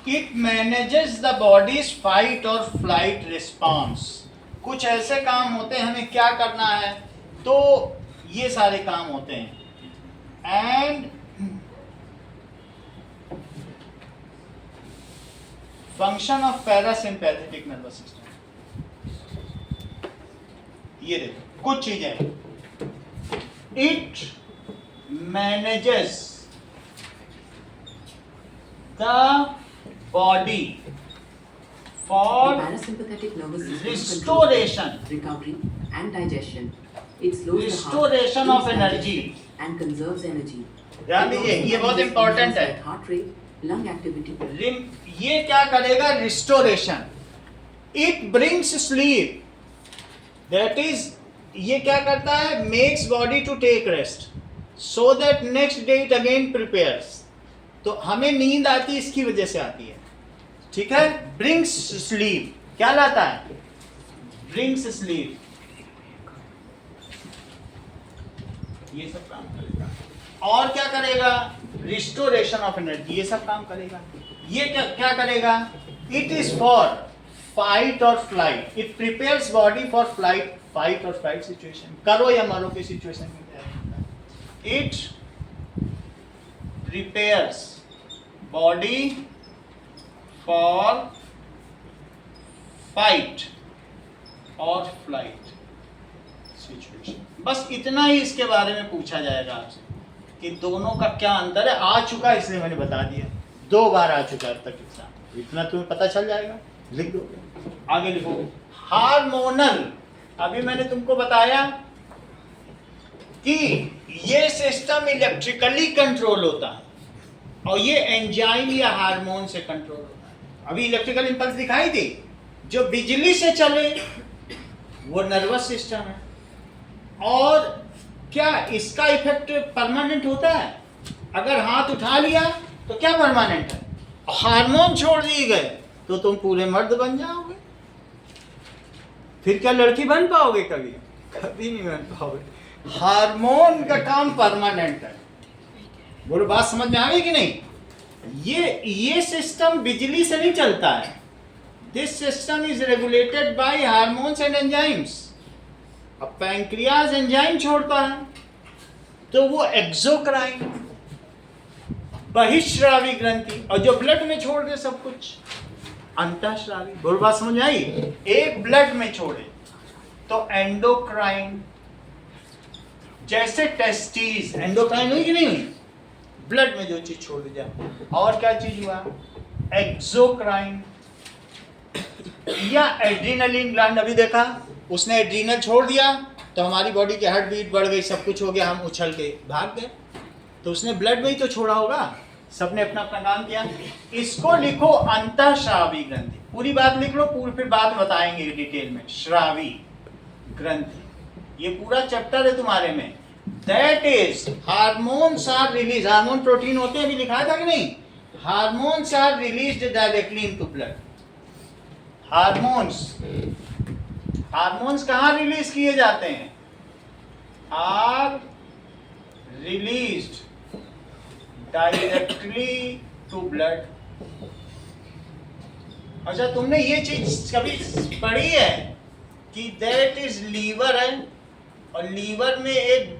it manages the bodies fight और फ्लाइट रिस्पॉन्स. कुछ ऐसे काम होते हैं, हमें क्या करना है, तो ये सारे काम होते हैं. And function of parasympathetic nervous system, ये देखो कुछ चीजें. It manages the body for The parasympathetic nervous system restoration, controls recovery and digestion. It slows restoration the of heart, energy. and conserves energy. ध्यान दीजिए, ये बहुत इंपॉर्टेंट है. Heart rate, lung activity. ये क्या करेगा? Restoration. It brings sleep. That is, ये क्या करता है? Makes body to take rest so that next day it again prepares. तो हमें नींद आती है, इसकी वजह से आती है. ठीक है, ब्रिंग्स स्लीप. क्या लाता है? Brings sleep. ये सब काम करेगा. और क्या करेगा? Restoration of energy. ये सब काम करेगा. ये क्या क्या करेगा? इट इज फॉर फाइट और flight. It prepares body for fight और फ्लाइट सिचुएशन. करो या मरो की सिचुएशन में तैयार. It prepares body for fight or flight situation. बस इतना ही इसके बारे में पूछा जाएगा आपसे कि दोनों का क्या अंतर है. आ चुका है इसलिए मैंने बता दिया. 2 बार आ चुका है अब तक एग्जाम. इतना तुम्हें पता चल जाएगा. लिख दो, आगे लिखो. हार्मोनल. अभी मैंने तुमको बताया कि ये सिस्टम इलेक्ट्रिकली कंट्रोल होता है और ये एंजाइम या हार्मोन से कंट्रोल होता है. अभी इलेक्ट्रिकल इंपल्स दिखाई थी, जो बिजली से चले वो नर्वस सिस्टम है. और क्या इसका इफेक्ट परमानेंट होता है? अगर हाथ उठा लिया तो क्या परमानेंट है? हार्मोन छोड़ दिए गए तो तुम पूरे मर्द बन जाओगे. फिर क्या लड़की बन पाओगे? कभी कभी नहीं बन पाओगे. हार्मोन का काम परमानेंट है. बोलो, बात समझ में आ गई कि नहीं? ये सिस्टम बिजली से नहीं चलता है. This system is regulated by hormones and enzymes. अब पैंक्रियाज एंजाइम छोड़ता है तो वो एक्सोक्राइन, बहिश्रावी ग्रंथि, और जो ब्लड में छोड़ दे सब कुछ अंतःस्रावी. बोलो, बात समझ में आई? एक ब्लड में छोड़े तो एंडोक्राइन. जैसे टेस्टिस एंडोक्राइन हुई कि नहीं हुई? ब्लड में जो चीज छोड़ दी जाए। और क्या चीज हुआ, एक्सोक्राइन या एड्रीनलिन ग्लैंड। अभी देखा उसने एड्रीनल छोड़ दिया तो हमारी बॉडी की हार्ट बीट बढ़ गई, सब कुछ हो गया, हम उछल के भाग गए। तो उसने ब्लड में ही तो छोड़ा होगा, सबने अपना अपना काम किया। इसको लिखो अंतःस्रावी ग्रंथि, पूरी बात लिख लो, पूरी फिर बाद में बताएंगे डिटेल में। श्रावी ग्रंथि, ये पूरा चैप्टर है तुम्हारे में। That is hormones are release, hormone protein होते हैं, अभी लिखा था कि नहीं, hormones are released directly into blood. Hormones, hormones कहाँ रिलीज किए जाते हैं, are released directly to blood. अच्छा तुमने ये चीज कभी पढ़ी है कि दैट इज लीवर है और लीवर में एक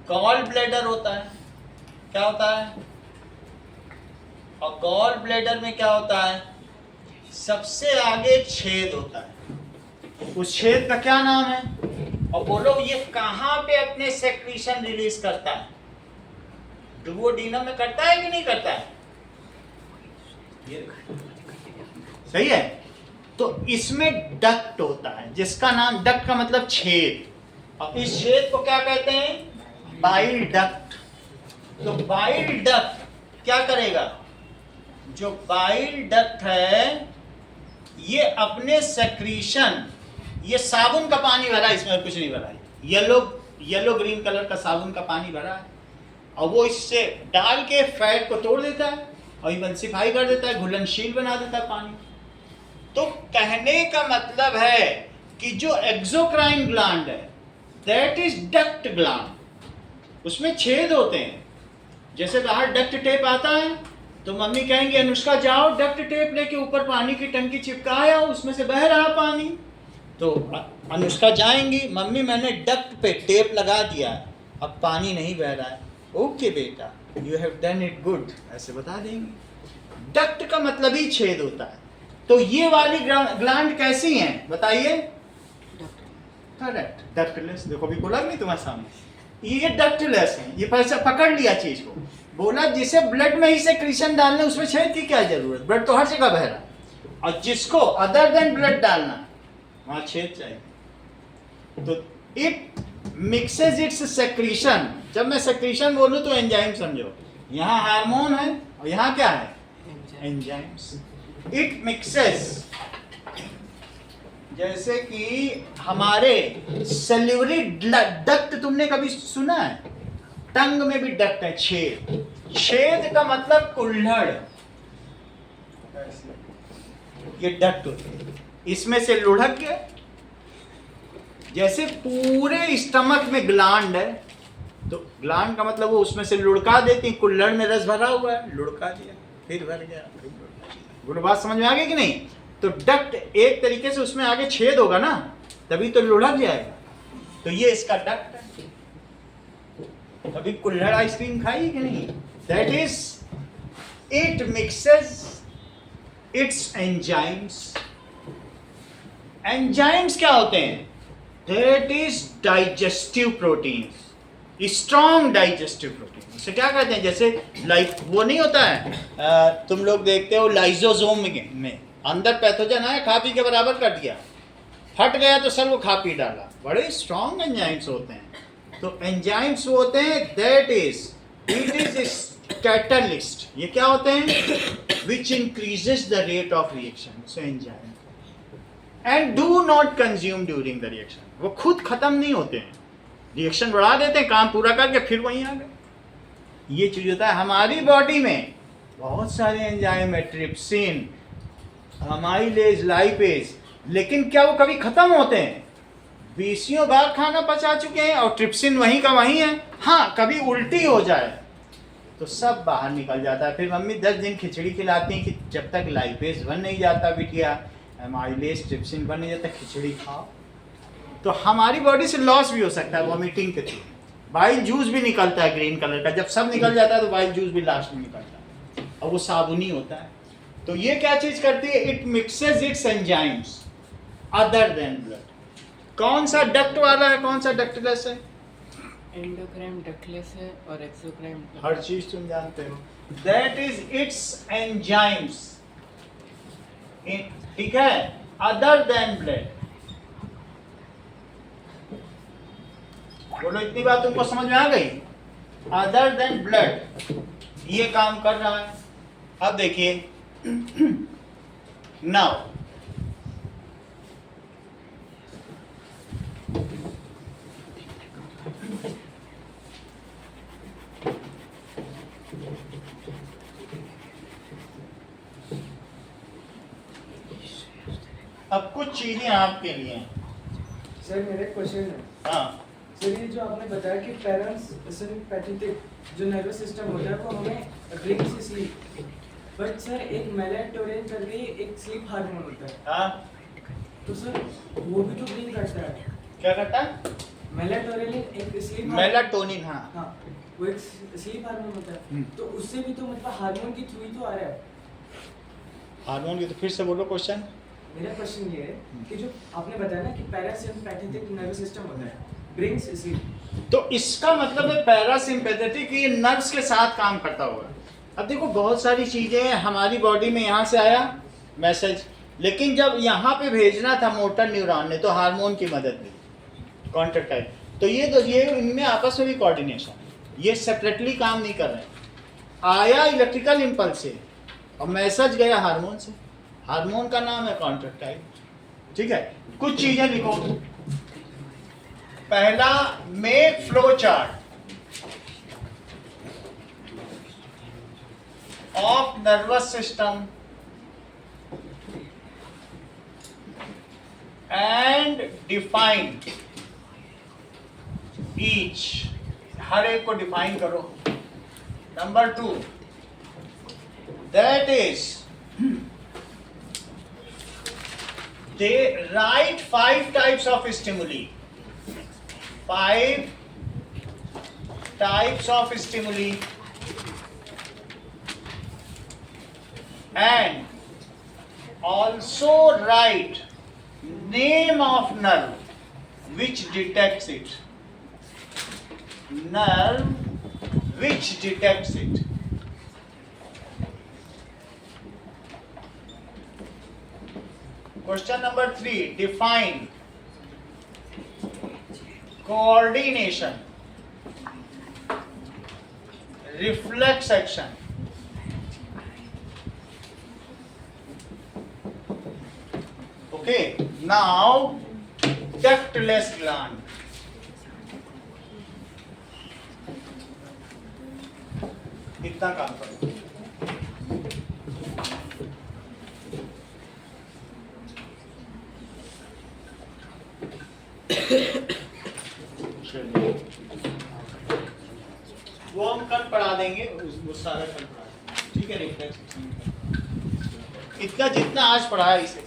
गॉल ब्लैडर होता है, क्या होता है, और गॉल ब्लैडर में क्या होता है, सबसे आगे छेद होता है, उस छेद का क्या नाम है, और बोलो ये कहां पे अपने सेक्रीशन रिलीज करता है, डुओडीनम में करता है कि नहीं करता है, ये सही है। तो इसमें डक्ट होता है जिसका नाम, डक्ट का मतलब छेद, और इस छेद को क्या कहते हैं, बाइल डक्ट। तो बाइल डक्ट क्या करेगा, जो बाइल डक्ट है ये अपने सेक्रीशन, ये साबुन का पानी भरा है, इसमें और कुछ नहीं भरा है, येलो ग्रीन कलर का साबुन का पानी भरा है, और वो इससे डाल के फैट को तोड़ देता है और इमल्सिफाई कर देता है, घुलनशील बना देता है पानी। तो कहने का मतलब है कि जो एक्सोक्राइन ग्लैंड है दैट इज डक्ट ग्लैंड, उसमें छेद होते हैं, जैसे बाहर डक्ट टेप आता है तो मम्मी कहेंगे अनुष्का जाओ डक्ट टेप लेके ऊपर पानी की टंकी चिपकाया, उसमें से बह रहा पानी, तो अनुष्का जाएंगी, मम्मी मैंने डक्ट पे टेप लगा दिया, अब पानी नहीं बह रहा है, ओके बेटा you have done it good, ऐसे बता देंगे। डक्ट का मतलब ही छेद होता है। तो ये वाली ग्लैंड कैसी हैं बताइए, करेक्ट, डक्टलेस। देखो भी बोला नहीं तुम्हारे सामने, ये डक्टलेस है, ये पकड़ लिया चीज को, बोला जिसे ब्लड में ही सेक्रीशन डालना उसमें छेद की क्या जरूरत, ब्लड तो हर जगह बह रहा है, और जिसको अदर देन ब्लड डालना वहां छेद चाहिए। तो इट मिक्सेस इट्स सेक्रीशन, जब मैं सेक्रीशन बोलूं तो एंजाइम समझो, यहाँ हार्मोन है और यहाँ क्या है, एंजाइम्स। इट मिक्सेस, जैसे कि हमारे सेल्यूलरी डक्ट तुमने कभी सुना है, टंग में भी डक्ट है, छेद, छेद का मतलब कुल्हड़, ये डक्ट होती है, इसमें से लुढ़क के, जैसे पूरे स्टमक में ग्लैंड है, तो ग्लैंड का मतलब वो उसमें से लुढ़का देती, कुल्हड़ में रस भरा हुआ है, लुढ़का दिया, फिर भर गया, गुड बात समझ में आ गई कि नहीं। तो डक्ट एक तरीके से उसमें आगे छेद होगा ना, तभी तो लुढ़क जाएगा, तो ये इसका डक्ट है। कभी कुल्हड़ आइसक्रीम खाई कि नहीं, that is it mixes it's enzymes. Enzymes क्या होते हैं, that is digestive proteins, strong digestive protein. इसे क्या कहते हैं, जैसे लाइक वो नहीं होता है, तुम लोग देखते हो लाइजोसोम में अंदर पैथोजन आया, खा पी के बराबर कर दिया, फट गया तो सर वो खा पी डाला, बड़े स्ट्रॉन्ग एंजाइम्स होते हैं। तो एंजाइम्स होते हैं that is it is catalyst, ये क्या होते हैं, which increases the rate of reaction, so enzyme, and do not consume during the reaction, वो खुद खत्म नहीं होते हैं, रिएक्शन बढ़ा देते हैं, काम पूरा करके फिर वहीं आ गए। ये चीज होता है हमारी बॉडी में, बहुत सारे एंजाइम है, ट्रिप्सिन, अमाइलेज, लाइपेज, लेकिन क्या वो कभी खत्म होते हैं, 20 बार खाना पचा चुके हैं और ट्रिप्सिन वहीं का वहीं है, हाँ कभी उल्टी हो जाए तो सब बाहर निकल जाता है, फिर मम्मी 10 दिन खिचड़ी खिलाती हैं कि जब तक लाइपेज बन नहीं जाता बिटिया, अमाइलेज ट्रिप्सिन बन नहीं जाता, खिचड़ी खाओ। तो हमारी बॉडी से लॉस भी हो सकता है वॉमिटिंग के थ्रू, बाइल जूस भी निकलता है ग्रीन कलर का, जब सब निकल जाता है तो बाइल जूस भी लास्ट में निकलता है, और वो साबुनी होता है। तो ये क्या चीज करती है, it mixes it's enzymes other than blood. कौन सा डक्ट वाला है, कौन सा डक्टलेस है, एंडोक्राइन डक्टलेस है और एक्सोक्राइन हर चीज तुम जानते हो। दैट इज इट्स एंजाइम्स, ठीक है, अदर देन ब्लड। बोलो इतनी बात तुमको समझ में आ गई? अदर देन ब्लड ये काम कर रहा है। अब देखिए नाउ अब कुछ चीजें आपके लिए हैं। सर मेरा क्वेश्चन है, हाँ सर ये जो आपने बताया कि पैरासिम्पैथेटिक जो नर्वस सिस्टम होता है वो हमें ब्रिंग्स स्लीप, बट सर एक मेलेटोनिन करके एक स्लीप हार्मोन होता है, हाँ तो सर वो भी तो ब्रिंग करता है। क्या करता है? मेलेटोनिन एक स्लीप मेलाटोनिन, हाँ हाँ वो एक स्लीप हार्मोन होता है, तो उससे भी तो मतलब हार्मोन की थ्रू ही तो आ रहा है। हार्मोन की, तो फिर से बोलो क्वेश्चन। मेरा क्वेश्चन ये है कि जो आपने बताया ना कि पैरासिम्पैथेटिक नर्वस सिस्टम होता है ब्रिंग्स स्लीप, तो इसका मतलब है पैरासिम्पैथेटिक ये नर्व्स के साथ काम करता होगा। अब देखो बहुत सारी चीजें हमारी बॉडी में यहाँ से आया मैसेज, लेकिन जब यहाँ पे भेजना था मोटर न्यूरॉन ने तो हार्मोन की मदद ली, कॉन्ट्रैक्टाइल। तो ये इनमें आपस में भी कोऑर्डिनेशन, ये सेपरेटली काम नहीं कर रहे। आया इलेक्ट्रिकल इम्पल्स से और मैसेज गया हार्मोन से, हार्मोन का नाम है कॉन्ट्रैक्टाइल, ठीक है। कुछ चीजें लिखो। पहला, make flow chart of nervous system and define each, हर एक को डिफाइन करो। Number 2, that is they write 5 types of stimuli, 5 types of stimuli, and also write name of nerve which detects it, nerve which detects it. Question number 3, define coordination, reflex action, okay. Now tactless gland, इतना काम करो। वो हम कल पढ़ा देंगे, वो सारा कल पढ़ा देंगे, ठीक है। रिफ्लेक्स इतना जितना आज पढ़ा है इसे